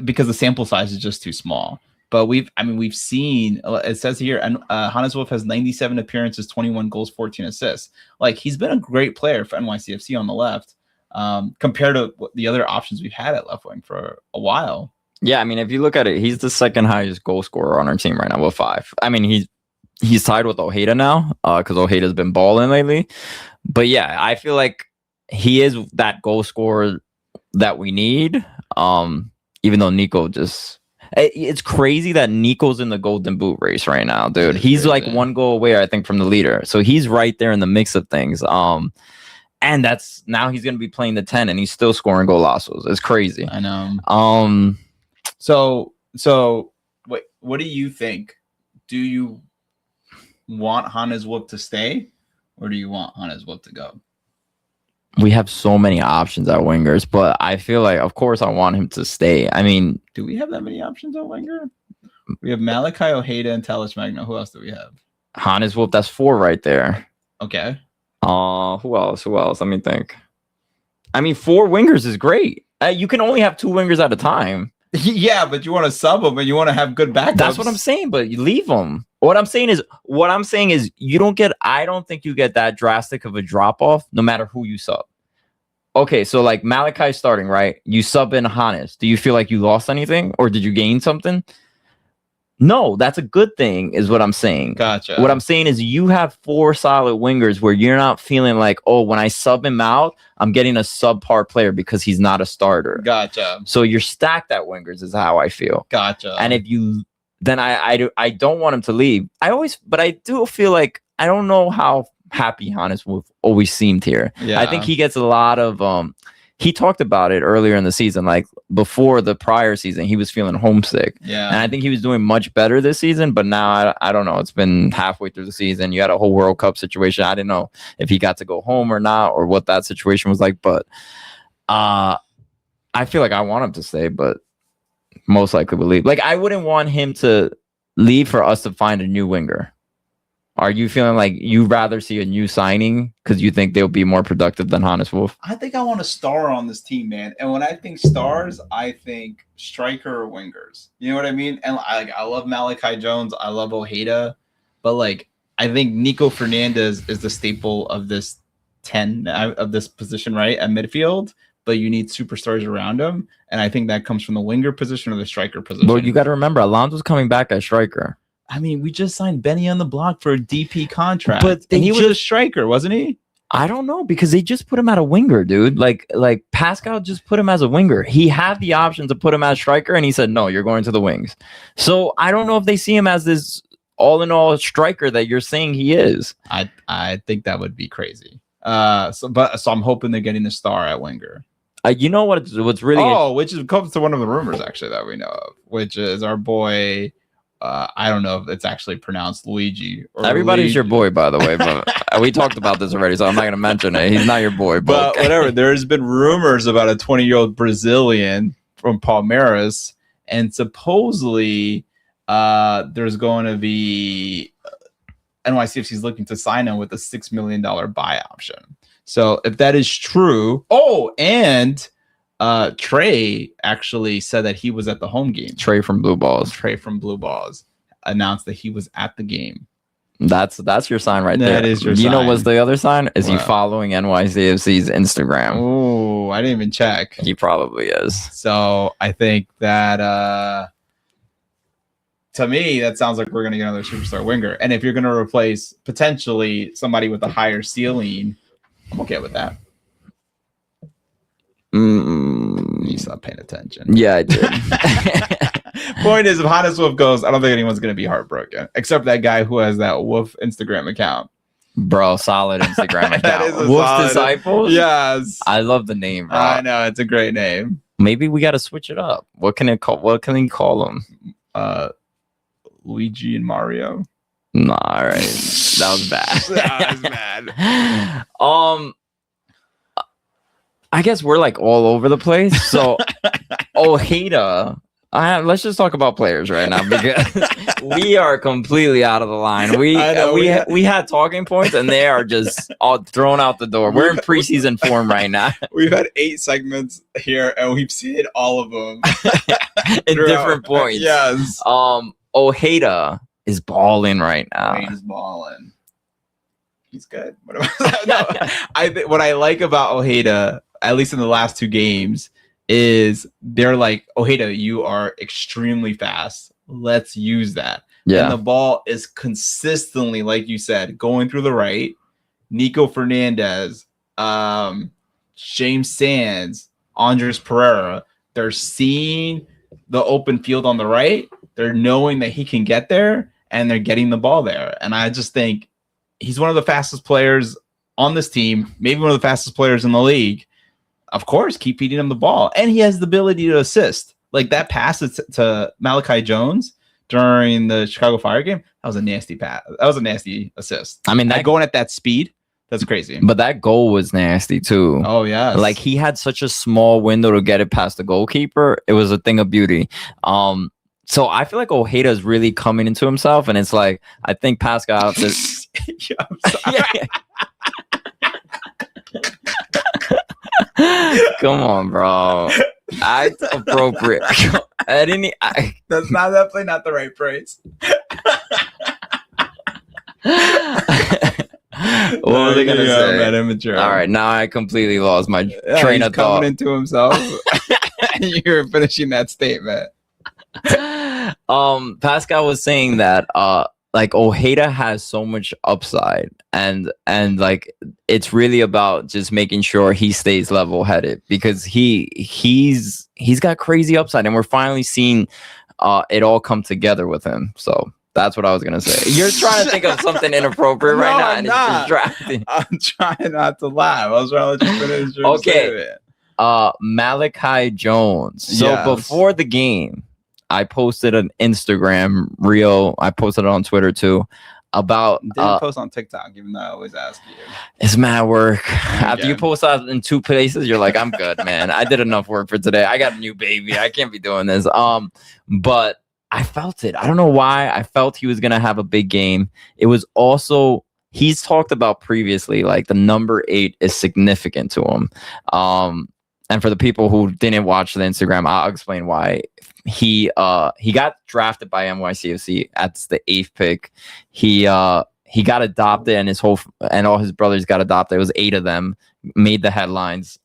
because the sample size is just too small. But we've seen, it says here, and Hannes Wolf has 97 appearances, 21 goals, 14 assists. He's been a great player for NYCFC on the left. compared to the other options we've had at left wing for a while. Yeah, I mean, if you look at it, he's the second highest goal scorer on our team right now with 5. I mean, he's tied with Ojeda now because Ojeda's been balling lately. But yeah, I feel like he is that goal scorer that we need. Even though Nico it's crazy that Nico's in the Golden Boot race right now, dude. He's like 1 goal away, I think, from the leader. So he's right there in the mix of things. And that's now he's going to be playing the 10 and he's still scoring golazos. It's crazy. I know. So what do you think? Do you want Hannes Wolf to stay or do you want Hannes Wolf to go? We have so many options at wingers, but I feel like, of course, I want him to stay. I mean, do we have that many options at winger? We have Malachi, Ojeda, and Talis Magno. Who else do we have? Hannes Wolf, that's 4 right there. Okay. Who else? Let me think. I mean, 4 wingers is great. You can only have 2 wingers at a time. Yeah, but you want to sub them and you want to have good backups. That's what I'm saying, but you leave them. What I'm saying is you don't get, I don't think you get that drastic of a drop off no matter who you sub. Okay, so like Malachi starting, right? You sub in Hannes. Do you feel like you lost anything or did you gain something? No, that's a good thing is what I'm saying. Gotcha. What I'm saying is you have 4 solid wingers where you're not feeling like, oh, when I sub him out, I'm getting a subpar player because he's not a starter. Gotcha. So you're stacked at wingers is how I feel. Gotcha. And if you, then I don't want him to leave. But I do feel like, I don't know how happy Hannes Wolf always seemed here. Yeah. I think he gets a lot of, he talked about it earlier in the season, like before the prior season, he was feeling homesick. Yeah. And I think he was doing much better this season, but now I don't know. It's been halfway through the season. You had a whole World Cup situation. I didn't know if he got to go home or not or what that situation was like, but I feel like I want him to stay, but most likely will leave. Like I wouldn't want him to leave for us to find a new winger. Are you feeling like you'd rather see a new signing because you think they'll be more productive than Hannes Wolf? I think I want a star on this team, man. And when I think stars, I think striker or wingers. You know what I mean? And I love Malachi Jones. I love Ojeda. But like, I think Nico Fernandez is the staple of this 10 of this position, right? At midfield. But you need superstars around him. And I think that comes from the winger position or the striker position. Well, you got to remember, Alonso's coming back as striker. I mean, we just signed Benny on the block for a DP contract. But he was a striker, wasn't he? I don't know because they just put him at a winger, dude. Like Pascal just put him as a winger. He had the option to put him as striker, and he said, "No, you're going to the wings." So I don't know if they see him as this all-in-all striker that you're saying he is. I think that would be crazy. So I'm hoping they're getting a star at winger. You know what's really which comes to one of the rumors actually that we know of, which is our boy. I don't know if it's actually pronounced Luigi. Everybody's your boy, by the way, but we talked about this already, so I'm not going to mention it. He's not your boy, but whatever. There's been rumors about a 20-year-old Brazilian from Palmeiras, and supposedly there's going to be NYCFC's looking to sign him with a $6 million buy option. So if that is true, and Trey actually said that he was at the home game. Trey from Blue Balls announced that he was at the game. That's your sign right there. That is your sign. You know what's the other sign? Is he following NYCFC's Instagram? Oh, I didn't even check. He probably is. So I think that to me, that sounds like we're going to get another superstar winger. And if you're going to replace potentially somebody with a higher ceiling, I'm okay with that. You stopped paying attention. Yeah, I did. Point is, if Hannes Wolf goes, I don't think anyone's going to be heartbroken, except that guy who has that Wolf Instagram account. Bro, solid Instagram account. That is a Wolf's solid, Disciples? Yes. I love the name, bro. I know, it's a great name. Maybe we got to switch it up. What can he call them? Luigi and Mario. Nah, all right. That was bad. That was bad. I guess we're like all over the place. So Ojeda, let's just talk about players right now because we are completely out of the line. We had talking points and they are just all thrown out the door. We're in preseason form right now. We've had 8 segments here and we've seen all of them in different points. Yes. Ojeda is balling right now. He's balling. He's good. What I like about Ojeda, at least in the last 2 games, is they're like, Ojeda, you are extremely fast. Let's use that. Yeah. And the ball is consistently, like you said, going through the right. Nico Fernandez, James Sands, Andres Pereira, they're seeing the open field on the right. They're knowing that he can get there, and they're getting the ball there. And I just think he's one of the fastest players on this team, maybe one of the fastest players in the league. Of course, keep feeding him the ball. And he has the ability to assist. Like that pass to Malachi Jones during the Chicago Fire game, that was a nasty pass. That was a nasty assist. I mean, that going at that speed, that's crazy. But that goal was nasty too. Oh yeah, like he had such a small window to get it past the goalkeeper. It was a thing of beauty. So I feel like Ojeda is really coming into himself, and it's like I think Pascal. Yeah, I'm sorry. Come on, bro. It's appropriate. That's not definitely not the right phrase. What was I gonna say? Man, immature. All right, now I completely lost my train of thought. Coming into himself, and you're finishing that statement. Pascal was saying that like Ojeda has so much upside, and like it's really about just making sure he stays level headed, because he's got crazy upside, and we're finally seeing it all come together with him. So that's what I was gonna say. You're trying to think of something inappropriate right now, and it's distracting. I'm trying not to laugh. I was trying to let you finish your statement. Malachi Jones. So Yes. before the game, I posted an Instagram reel. I posted it on Twitter too. About Didn't post on TikTok, even though I always ask you. it's mad work. After you Okay. post out in 2 places, you're like, I'm good, man. I did enough work for today. I got a new baby. I can't be doing this. But I felt it. I don't know why. I felt he was gonna have a big game. It was also he's talked about previously, like the number 8 is significant to him. And for the people who didn't watch the Instagram, I'll explain why. He got drafted by NYCFC at the 8th pick. He got adopted, and all his brothers got adopted. It was 8 of them, made the headlines.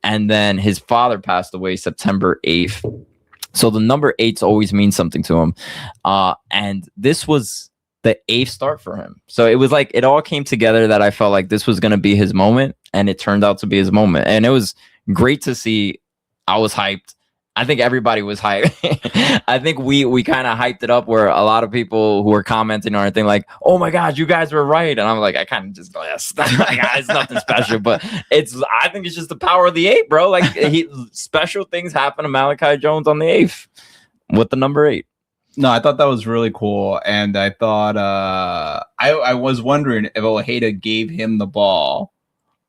And then his father passed away September 8th. So the number 8s always means something to him. And this was the 8th start for him. So it was like it all came together that I felt like this was going to be his moment, and it turned out to be his moment. And it was great to see. I was hyped. I think everybody was hyped. I think we kind of hyped it up, where a lot of people who were commenting on it like, oh my God, you guys were right. And I'm like, I kind of just go, yes, it's nothing special, but I think it's just the power of the 8, bro. Like special things happen to Malachi Jones on the 8th with the number 8. No, I thought that was really cool. And I thought I was wondering if Ojeda gave him the ball.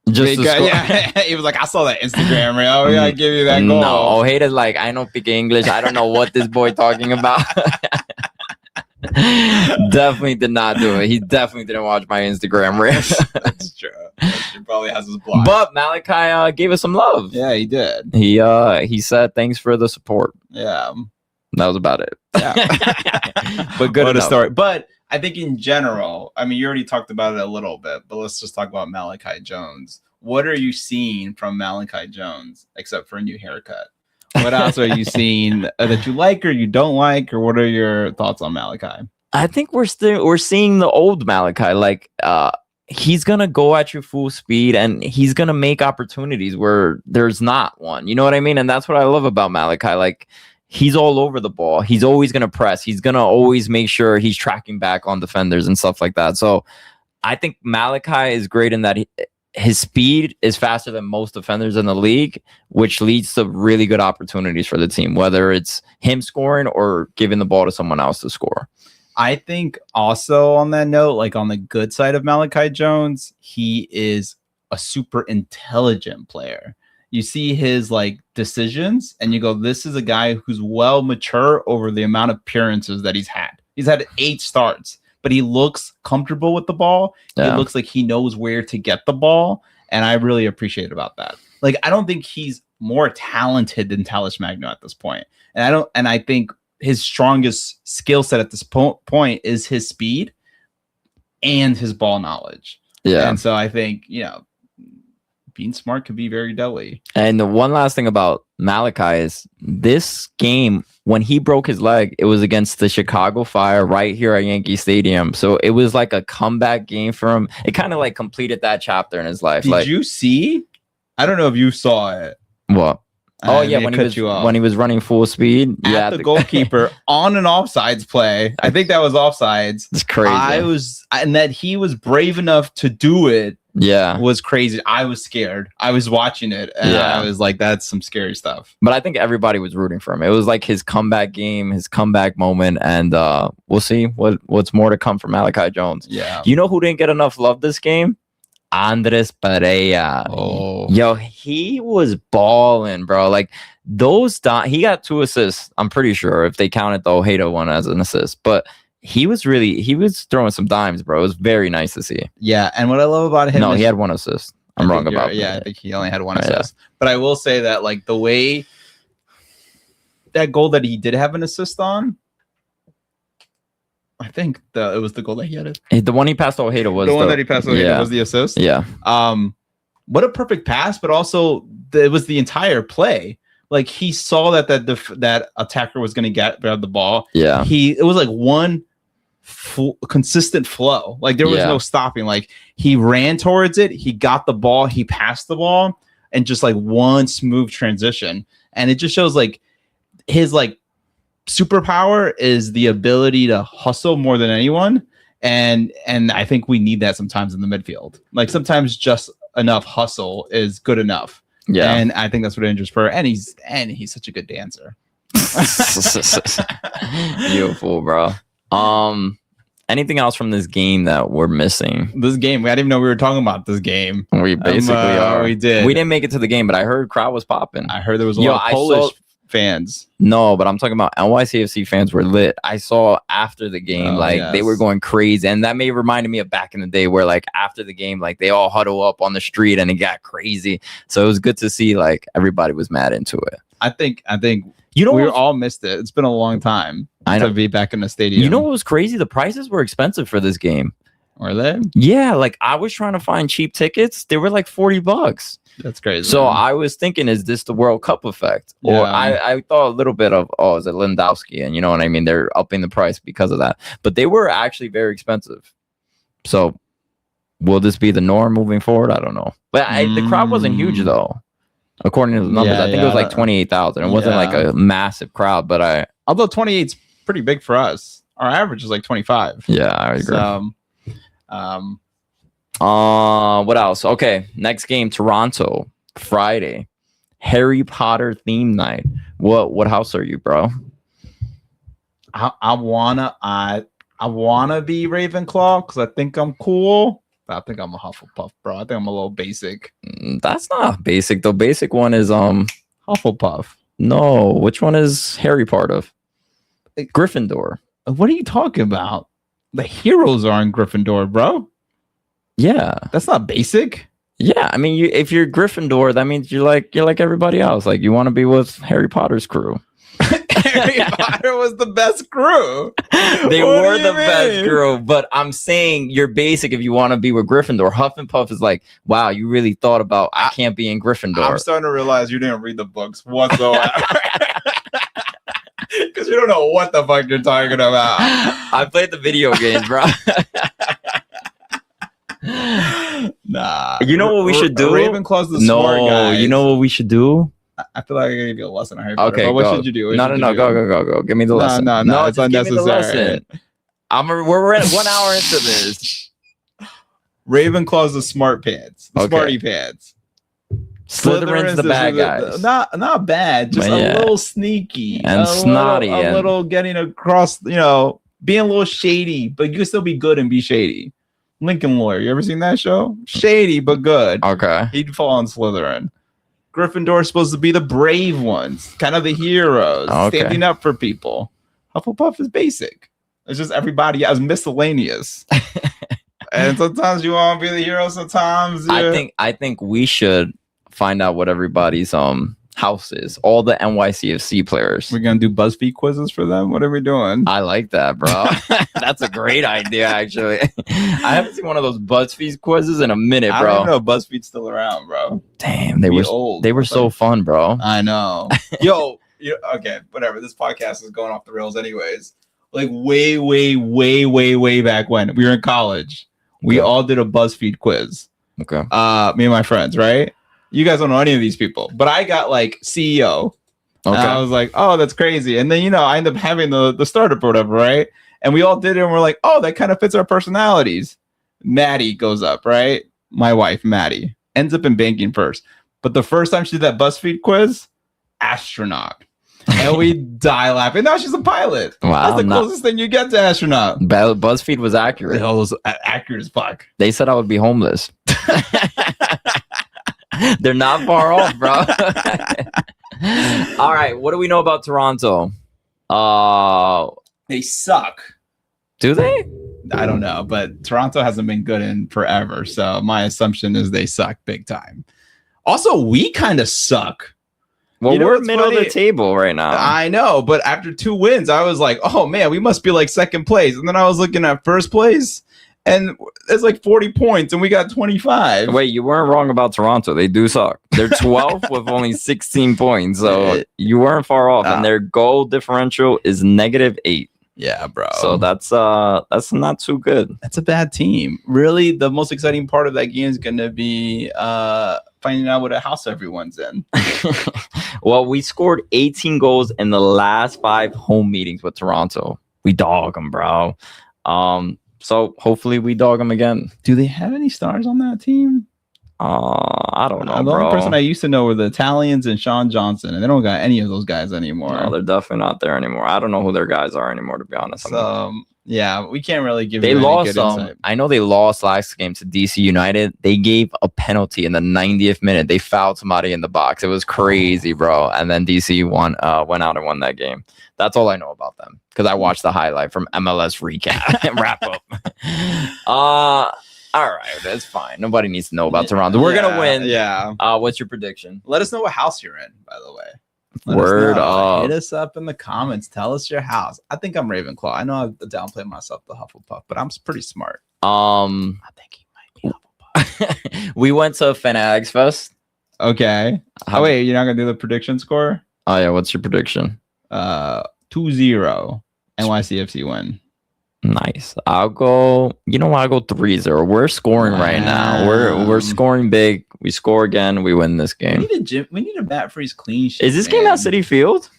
Just to score. Yeah, he was like, I saw that Instagram reel. Oh, yeah, I give you that goal. No, Ojeda's like, I don't speak English. I don't know what this boy talking about. Definitely did not do it. He definitely didn't watch my Instagram reel. That's true. He probably has his block. But Malachi gave us some love. Yeah, he did. He said thanks for the support. Yeah. That was about it. Yeah. But good What a enough. story. But I think in general, I mean, you already talked about it a little bit, but let's just talk about Malachi Jones. What are you seeing from Malachi Jones, except for a new haircut? What else are you seeing that you like or you don't like, or what are your thoughts on Malachi? I think we're seeing the old Malachi. Like he's gonna go at you full speed, and he's gonna make opportunities where there's not one. You know what I mean? And that's what I love about Malachi. Like he's all over the ball. He's always gonna press. He's gonna always make sure he's tracking back on defenders and stuff like that. So I think Malachi is great in that his speed is faster than most defenders in the league, which leads to really good opportunities for the team, whether it's him scoring or giving the ball to someone else to score. I think also on that note, like on the good side of Malachi Jones, he is a super intelligent player. You see his like decisions and you go, this is a guy who's well mature over the amount of appearances that he's had. He's had 8 starts, but he looks comfortable with the ball. Yeah. He looks like he knows where to get the ball. And I really appreciate about that. Like, I don't think he's more talented than Tallis Magno at this point. And I think his strongest skill set at this point is his speed and his ball knowledge. Yeah. And so I think, being smart can be very deadly. And the one last thing about Malachi is this game, when he broke his leg, it was against the Chicago Fire right here at Yankee Stadium. So it was like a comeback game for him. It kind of like completed that chapter in his life. Did you see? I don't know if you saw it. What? Oh yeah, when when he was running full speed. At the goalkeeper on an offsides play. I think that was offsides. It's crazy. And that he was brave enough to do it. Yeah, was crazy. I was scared. I was watching it, and I was like, "That's some scary stuff." But I think everybody was rooting for him. It was like his comeback game, his comeback moment, and we'll see what's more to come from Malachi Jones. Yeah, you know who didn't get enough love this game? Andres Pereira. Oh, yo, he was balling, bro. Like he got 2 assists. I'm pretty sure if they counted the Ojeda one as an assist, but. He was throwing some dimes, bro. It was very nice to see. Yeah, and what I love about him he had 1 assist. I'm wrong about that. Yeah, I think he only had 1 assist. But I will say that like the way that goal that he did have an assist on, I think it was the goal that he had. The one he passed to Ojeda was the one that he passed to Ojeda was the assist. Yeah. What a perfect pass, but also it was the entire play. Like he saw that attacker was going to grab the ball. Yeah. It was like one consistent flow. Like there was no stopping. Like he ran towards it, he got the ball, he passed the ball, and just like one smooth transition. And it just shows like his like superpower is the ability to hustle more than anyone. And I think we need that sometimes in the midfield. Like sometimes just enough hustle is good enough. Yeah, and I think that's what Andrews Per, and he's such a good dancer. Beautiful, bro. Anything else from this game that we're missing? This game, we didn't even know we were talking about this game. We basically are. We did. We didn't make it to the game, but I heard crowd was popping. I heard there was a lot of Polish fans. No, but I'm talking about NYCFC fans were lit. I saw after the game, they were going crazy, and that may reminded me of back in the day where like after the game, like they all huddle up on the street and it got crazy. So it was good to see like everybody was mad into it. I think we all missed it. It's been a long time to be back in the stadium. You know what was crazy? The prices were expensive for this game. Were they? Yeah, like I was trying to find cheap tickets. They were like $40. That's crazy. So I was thinking, is this the World Cup effect? Or I thought a little bit of, is it Lewandowski? And you know what I mean? They're upping the price because of that. But they were actually very expensive. So will this be the norm moving forward? I don't know. But the crowd wasn't huge, though. According to the numbers, I think it was like 28,000. It wasn't like a massive crowd, but although 28's pretty big for us. Our average is like 25. Yeah, I agree. So, what else? Okay, next game, Toronto, Friday, Harry Potter theme night. What house are you, bro? I wanna be Ravenclaw because I think I'm cool. But I think I'm a Hufflepuff, bro. I think I'm a little basic. That's not basic. The basic one is Hufflepuff. No, which one is Harry part of? Gryffindor. What are you talking about? The heroes are in Gryffindor, bro. Yeah, that's not basic. Yeah, I mean, if you're Gryffindor, that means you're like everybody else. Like you want to be with Harry Potter's crew. Harry Potter was the best crew. They were the best crew, but I'm saying you're basic if you want to be with Gryffindor. Huff and Puff is like, wow, you really thought about I can't be in Gryffindor. I'm starting to realize you didn't read the books whatsoever. Because you don't know what the fuck you're talking about. I played the video games, bro. Nah. You know what we should do? Ravenclaw's the smart guy. You know what we should do? I feel like I gave you a lesson on Harry Potter. Okay, but what should you do? No, go. Give me the lesson. No, it's unnecessary. We're at 1 hour into this. Ravenclaw's the smart pants. The smarty pants. Slytherin's the bad guys. Not bad, just a little sneaky and snotty. A little getting across, being a little shady, but you can still be good and be shady. Lincoln Lawyer, you ever seen that show? Shady, but good. Okay. He'd fall on Slytherin. Gryffindor is supposed to be the brave ones, kind of the heroes, standing up for people. Hufflepuff is basic. It's just everybody as miscellaneous. And sometimes you want to be the hero, sometimes I think we should find out what everybody's houses, all the NYCFC players. We're gonna do BuzzFeed quizzes for them. What are we doing? I like that, bro. That's a great idea, actually. I haven't seen one of those BuzzFeed quizzes in a minute, I bro. don't even know if BuzzFeed's still around, bro. Damn, they were old. They were so fun, bro. I know. Yo, okay, whatever. This podcast is going off the rails, anyways. Like way back when we were in college, we all did a BuzzFeed quiz. Okay. Me and my friends, right? You guys don't know any of these people, but I got like CEO. Okay. And I was like, oh, that's crazy. And then, I end up having the startup or whatever, right? And we all did it and we're like, oh, that kind of fits our personalities. Maddie goes up, right? My wife, Maddie, ends up in banking first. But the first time she did that BuzzFeed quiz, astronaut. And we die laughing. Now she's a pilot. Wow. That's the closest thing you get to astronaut. BuzzFeed was accurate. It was accurate as fuck. They said I would be homeless. They're not far off, bro. All right. What do we know about Toronto? They suck. Do they? I don't know, but Toronto hasn't been good in forever. So my assumption is they suck big time. Also, we kind of suck. Well, You know we're what's middle of funny? the table right now. I know, but after 2 wins, I was like, oh man, we must be like second place. And then I was looking at first place and it's like 40 points and we got 25. Wait, you weren't wrong about Toronto. They do suck. They're 12th with only 16 points. So you weren't far off. And their goal differential is -8. Yeah, bro. So that's not too good. That's a bad team. Really, the most exciting part of that game is going to be finding out what house everyone's in. Well, we scored 18 goals in the last 5 home meetings with Toronto. We dog them, bro. So hopefully we dog them again. Do they have any stars on that team? I don't know, The bro. only person I used to know were the Italians and Sean Johnson, and they don't got any of those guys anymore. No, they're definitely not there anymore. I don't know who their guys are anymore, to be honest. So, yeah, we can't really give They you any lost good insight. I know they lost last game to DC United. They gave a penalty in the 90th minute. They fouled somebody in the box. It was crazy, bro. And then DC went out and won that game. That's all I know about them because I watched the highlight from MLS recap and wrap up. All right, that's fine. Nobody needs to know about Toronto. We're gonna win. Yeah. What's your prediction? Let us know what house you're in, by the way. Let Word us know. up. Hit us up in the comments. Tell us your house. I think I'm Ravenclaw. I know I downplay myself the Hufflepuff, but I'm pretty smart. I think he might be Hufflepuff. We went to Fanatics Fest. Okay. Oh wait, you're not gonna do the prediction score? Oh yeah, what's your prediction? 2-0 NYCFC win. Nice. I'll go 3-0. We're scoring right now. We're scoring big. We score again. We win this game. We need a Matt Freese clean sheet. Is this game at City Field?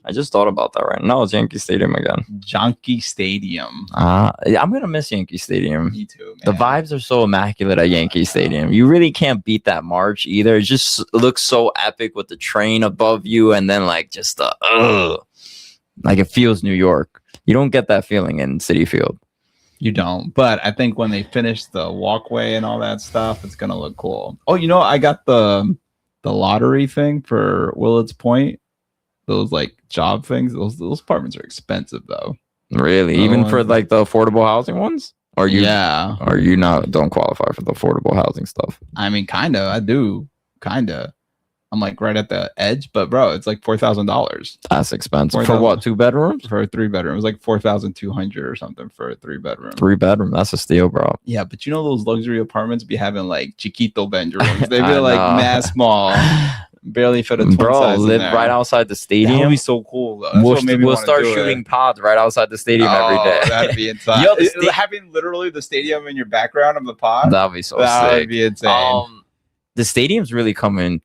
I just thought about that right now. It's Yankee Stadium again. Yankee Stadium. I'm gonna miss Yankee Stadium. Me too, man. The vibes are so immaculate at Yankee Stadium. You really can't beat that march either. It just looks so epic with the train above you, and then like just like it feels New York. You don't get that feeling in City Field. You don't. But I think when they finish the walkway and all that stuff, it's gonna look cool. Oh, I got the lottery thing for Willard's Point. Those like job things. Those apartments are expensive though. Really? Even for like the affordable housing ones? Or you don't qualify for the affordable housing stuff? I mean, kinda. I do. Kinda. I'm like right at the edge, but bro, it's like $4,000. That's expensive. 4, for what? 2 bedrooms? For a 3-bedroom. It was like 4,200 or something for a 3-bedroom. 3-bedroom. That's a steal, bro. Yeah, but those luxury apartments be having like chiquito bedrooms. They be like mass small, barely fit a twin size in live there. right outside the stadium. That would be so cool. Though. We'll start shooting pods right outside the stadium every day. That'd be insane. Having literally the stadium in your background of the pod. That'd be so that sick. would be insane. The stadium's really coming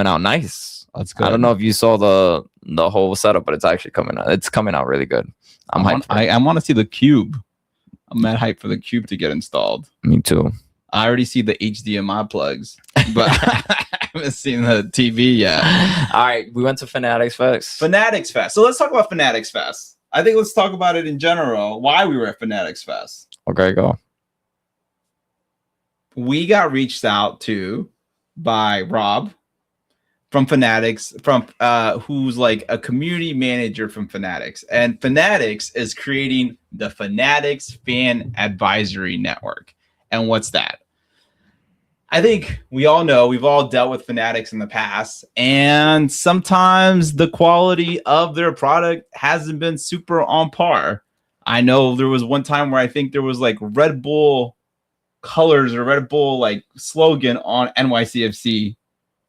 out nice. That's good. I don't know if you saw the whole setup, but it's actually coming out. It's coming out really good. I'm hyped. I want to see the cube. I'm mad hyped for the cube to get installed. Me too. I already see the HDMI plugs, but I haven't seen the TV yet. All right, we went to Fanatics Fest. Fanatics Fest. So let's talk about Fanatics Fest. I think let's talk about it in general. Why we were at Fanatics Fest. Okay, go. We got reached out to by Rob from Fanatics, who's like a community manager from Fanatics, and Fanatics is creating the Fanatics Fan Advisory Network. And what's that? I think we all know we've all dealt with Fanatics in the past, and sometimes the quality of their product hasn't been super on par. I know there was one time where I think there was like Red Bull colors or Red Bull like slogan on NYCFC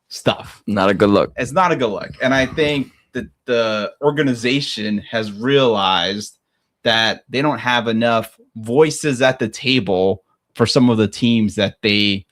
stuff. Not a good look. It's not a good look. And I think that the organization has realized that they don't have enough voices at the table for some of the teams that they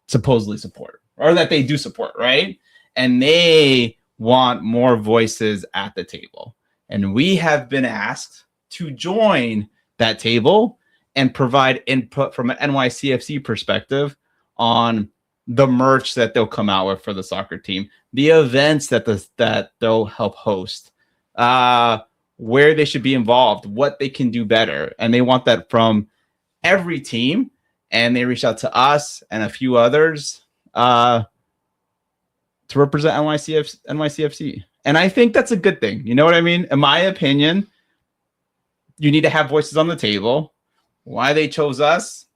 supposedly support or that they do support, right? And they want more voices at the table. And we have been asked to join that table and provide input from an NYCFC perspective on the merch that they'll come out with for the soccer team, the events that they'll help host, where they should be involved, what they can do better. And they want that from every team. And they reached out to us and a few others to represent NYCFC. And I think that's a good thing. You know what I mean? In my opinion, you need to have voices on the table. Why they chose us,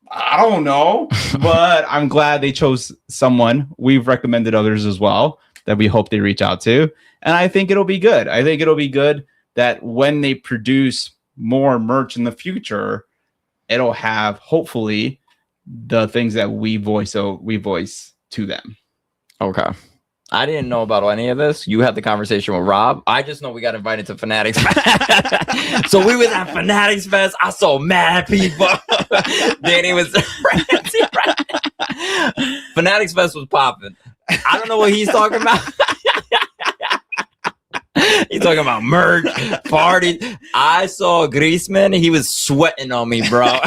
I don't know. But I'm glad they chose someone. We've recommended others as well that we hope they reach out to. And I think it'll be good. I think it'll be good that when they produce more merch in the future, it'll have hopefully the things that we voice to them. Okay. I didn't know about any of this. You had the conversation with Rob. I just know we got invited to Fanatics Fest. So we was at Fanatics Fest. I saw mad people. Danny was Fanatics Fest was popping. I don't know what he's talking about. He's talking about merch, parties. I saw Griezmann. He was sweating on me, bro.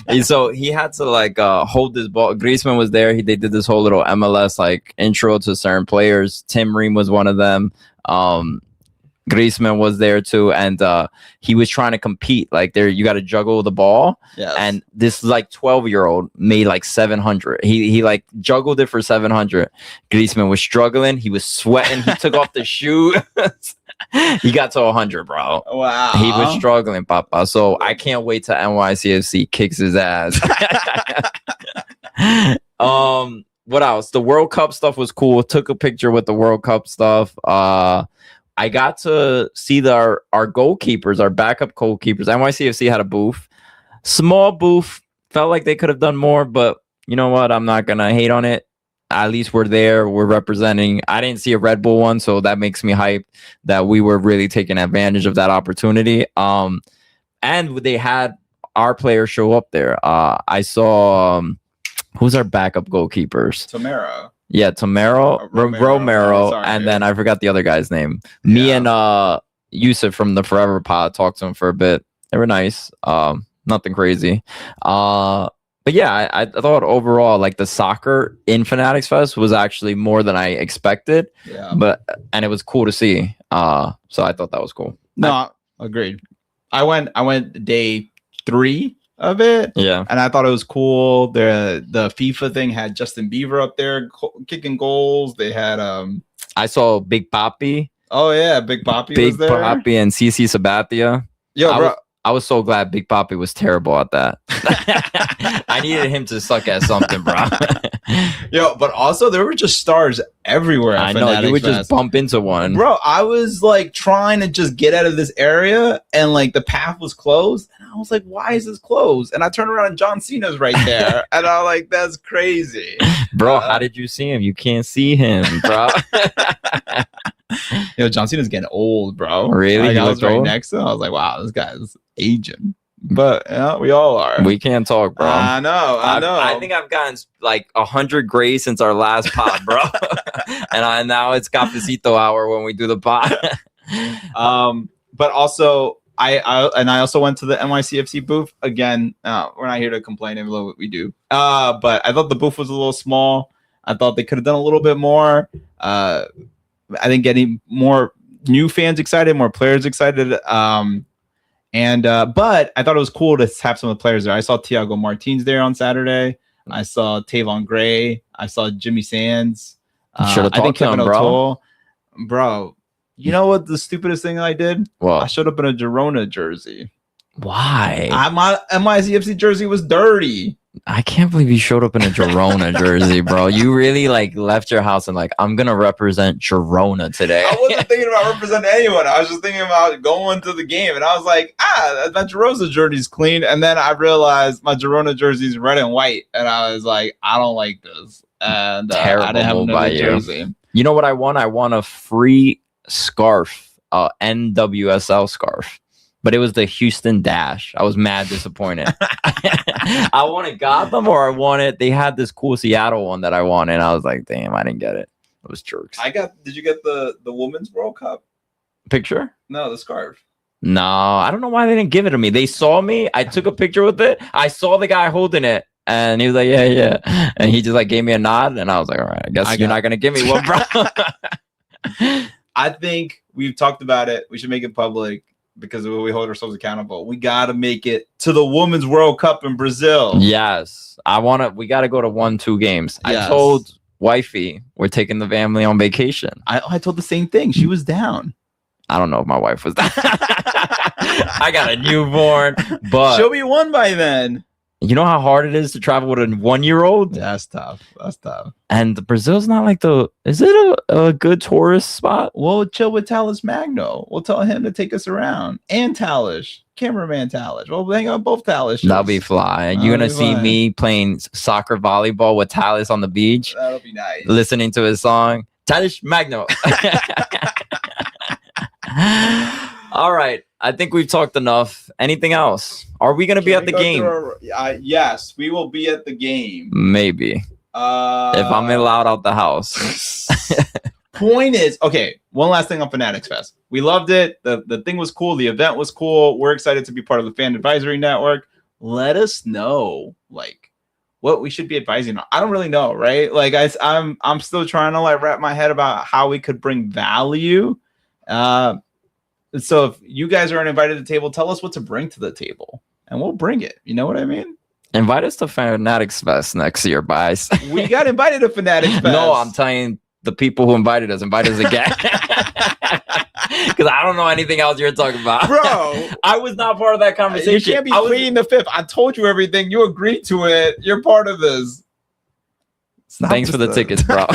And so he had to like hold this ball. Griezmann was there. They did this whole little MLS like intro to certain players. Tim Ream was one of them. Griezmann was there too, and he was trying to compete. Like there, you got to juggle the ball. Yes. And this like 12-year-old made like 700. He like juggled it for 700. Griezmann was struggling. He was sweating. He took off the shoe. He got to 100, bro. Wow. He was struggling, Papa. So I can't wait till NYCFC kicks his ass. What else? The World Cup stuff was cool. Took a picture with the World Cup stuff. I got to see our goalkeepers, our backup goalkeepers. NYCFC had a booth. Small booth. Felt like they could have done more, but you know what? I'm not going to hate on it. At least we're there. We're representing. I didn't see a Red Bull one, so that makes me hyped that we were really taking advantage of that opportunity. And they had our players show up there. I saw who's our backup goalkeepers? Tamara. Yeah, Romero, Sorry, and dude. then I forgot the other guy's name. Me and Yusuf from the Forever Pod talked to him for a bit. They were nice. Nothing crazy. But yeah, I thought overall, like the soccer in Fanatics Fest was actually more than I expected. Yeah. And it was cool to see. So I thought that was cool. No, agreed. I went day 3 of it. Yeah. And I thought it was cool. The FIFA thing had Justin Bieber up there kicking goals. They had I saw Big Papi. Oh yeah, Big Papi Big was there. Papi and CC Sabathia. Yo, bro. I was so glad Big Papi was terrible at that. I needed him to suck at something, bro. Yo, but also there were just stars everywhere. I know, you would just bump into one. Bro, I was like trying to just get out of this area and like the path was closed. And I was like, why is this closed? And I turned around and John Cena's right there. And I'm like, that's crazy. Bro, how did you see him? You can't see him, bro. Yo, John Cena's getting old, bro. Really? Like, He I was looked right old? next to him. I was like, wow, this guy's aging. But yeah, we all are. We can't talk, bro. I know. I think I've gotten like 100 grays since our last pod, bro. And now it's cafecito hour when we do the pod. But also I also went to the NYCFC booth again. We're not here to complain. Even though we do. But I thought the booth was a little small. I thought they could have done a little bit more. I think getting more new fans excited, more players excited. But I thought it was cool to have some of the players there. I saw Thiago Martins there on Saturday. I saw Tavon Gray. I saw Jimmy Sands. Should've I think talked to him, Kevin bro. O'Toole. Bro, you know what the stupidest thing I did? Well, I showed up in a Girona jersey. why? My NYCFC jersey was dirty. I can't believe you showed up in a Girona jersey, bro. You really like left your house and like, I'm gonna represent Girona today. I wasn't thinking about representing anyone. I was just thinking about going to the game, and I was like, that Girona jersey's clean. And then I realized my Girona jersey's red and white, and I was like, I don't like this. And I didn't have another jersey. You know what I won? I won a free scarf, NWSL scarf. But it was the Houston Dash. I was mad disappointed. I wanted Gotham or I wanted, they had this cool Seattle one that I wanted. And I was like, damn, I didn't get it. It was jerks. Did you get the Women's World Cup? Picture? No, the scarf. No, I don't know why they didn't give it to me. They saw me. I took a picture with it. I saw the guy holding it. And he was like, yeah. And he just like gave me a nod. And I was like, all right, I guess you're not going to give me one, bro. I think we've talked about it. We should make it public. Because we hold ourselves accountable. We got to make it to the Women's World Cup in Brazil. Yes. We got to go to 1-2 games. Yes. I told wifey we're taking the family on vacation. I told the same thing. She was down. I don't know if my wife was down. I got a newborn, but she'll be one by then. You know how hard it is to travel with a 1-year-old? Yeah, that's tough. That's tough. And Brazil's not like is it a good tourist spot? We'll chill with Talis Magno. We'll tell him to take us around. And Talis, cameraman Talis. We'll hang out both Talis. That'll be fly. You're going to see me playing soccer volleyball with Talis on the beach. That'll be nice. Listening to his song, Talis Magno. All right. I think we've talked enough. Anything else? Are we going to be at the game? Yes, we will be at the game. Maybe. If I'm allowed out the house. Point is, okay, one last thing on Fanatics Fest. We loved it. The thing was cool. The event was cool. We're excited to be part of the Fan Advisory Network. Let us know, like, what we should be advising on. I don't really know, right? Like, I'm still trying to, like, wrap my head about how we could bring value. So if you guys aren't invited to the table, tell us what to bring to the table, and we'll bring it. You know what I mean? Invite us to Fanatics Fest next year, guys. We got invited to Fanatics Fest. No, I'm telling the people who invited us again. Because I don't know anything else you're talking about. Bro. I was not part of that conversation. You can't be pleading the fifth. I told you everything. You agreed to it. You're part of this. Thanks for the tickets, bro.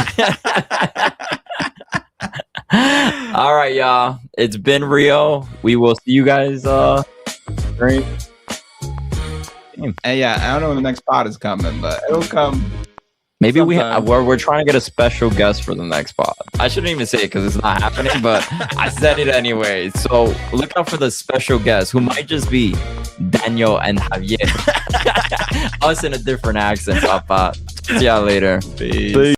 All right, y'all. It's been Rio. We will see you guys. Great. And yeah, I don't know when the next pod is coming, but it'll come. Maybe we're trying to get a special guest for the next pod. I shouldn't even say it because it's not happening, but I said it anyway. So look out for the special guest who might just be Daniel and Javier. Us in a different accent, Papa. See y'all later. Peace.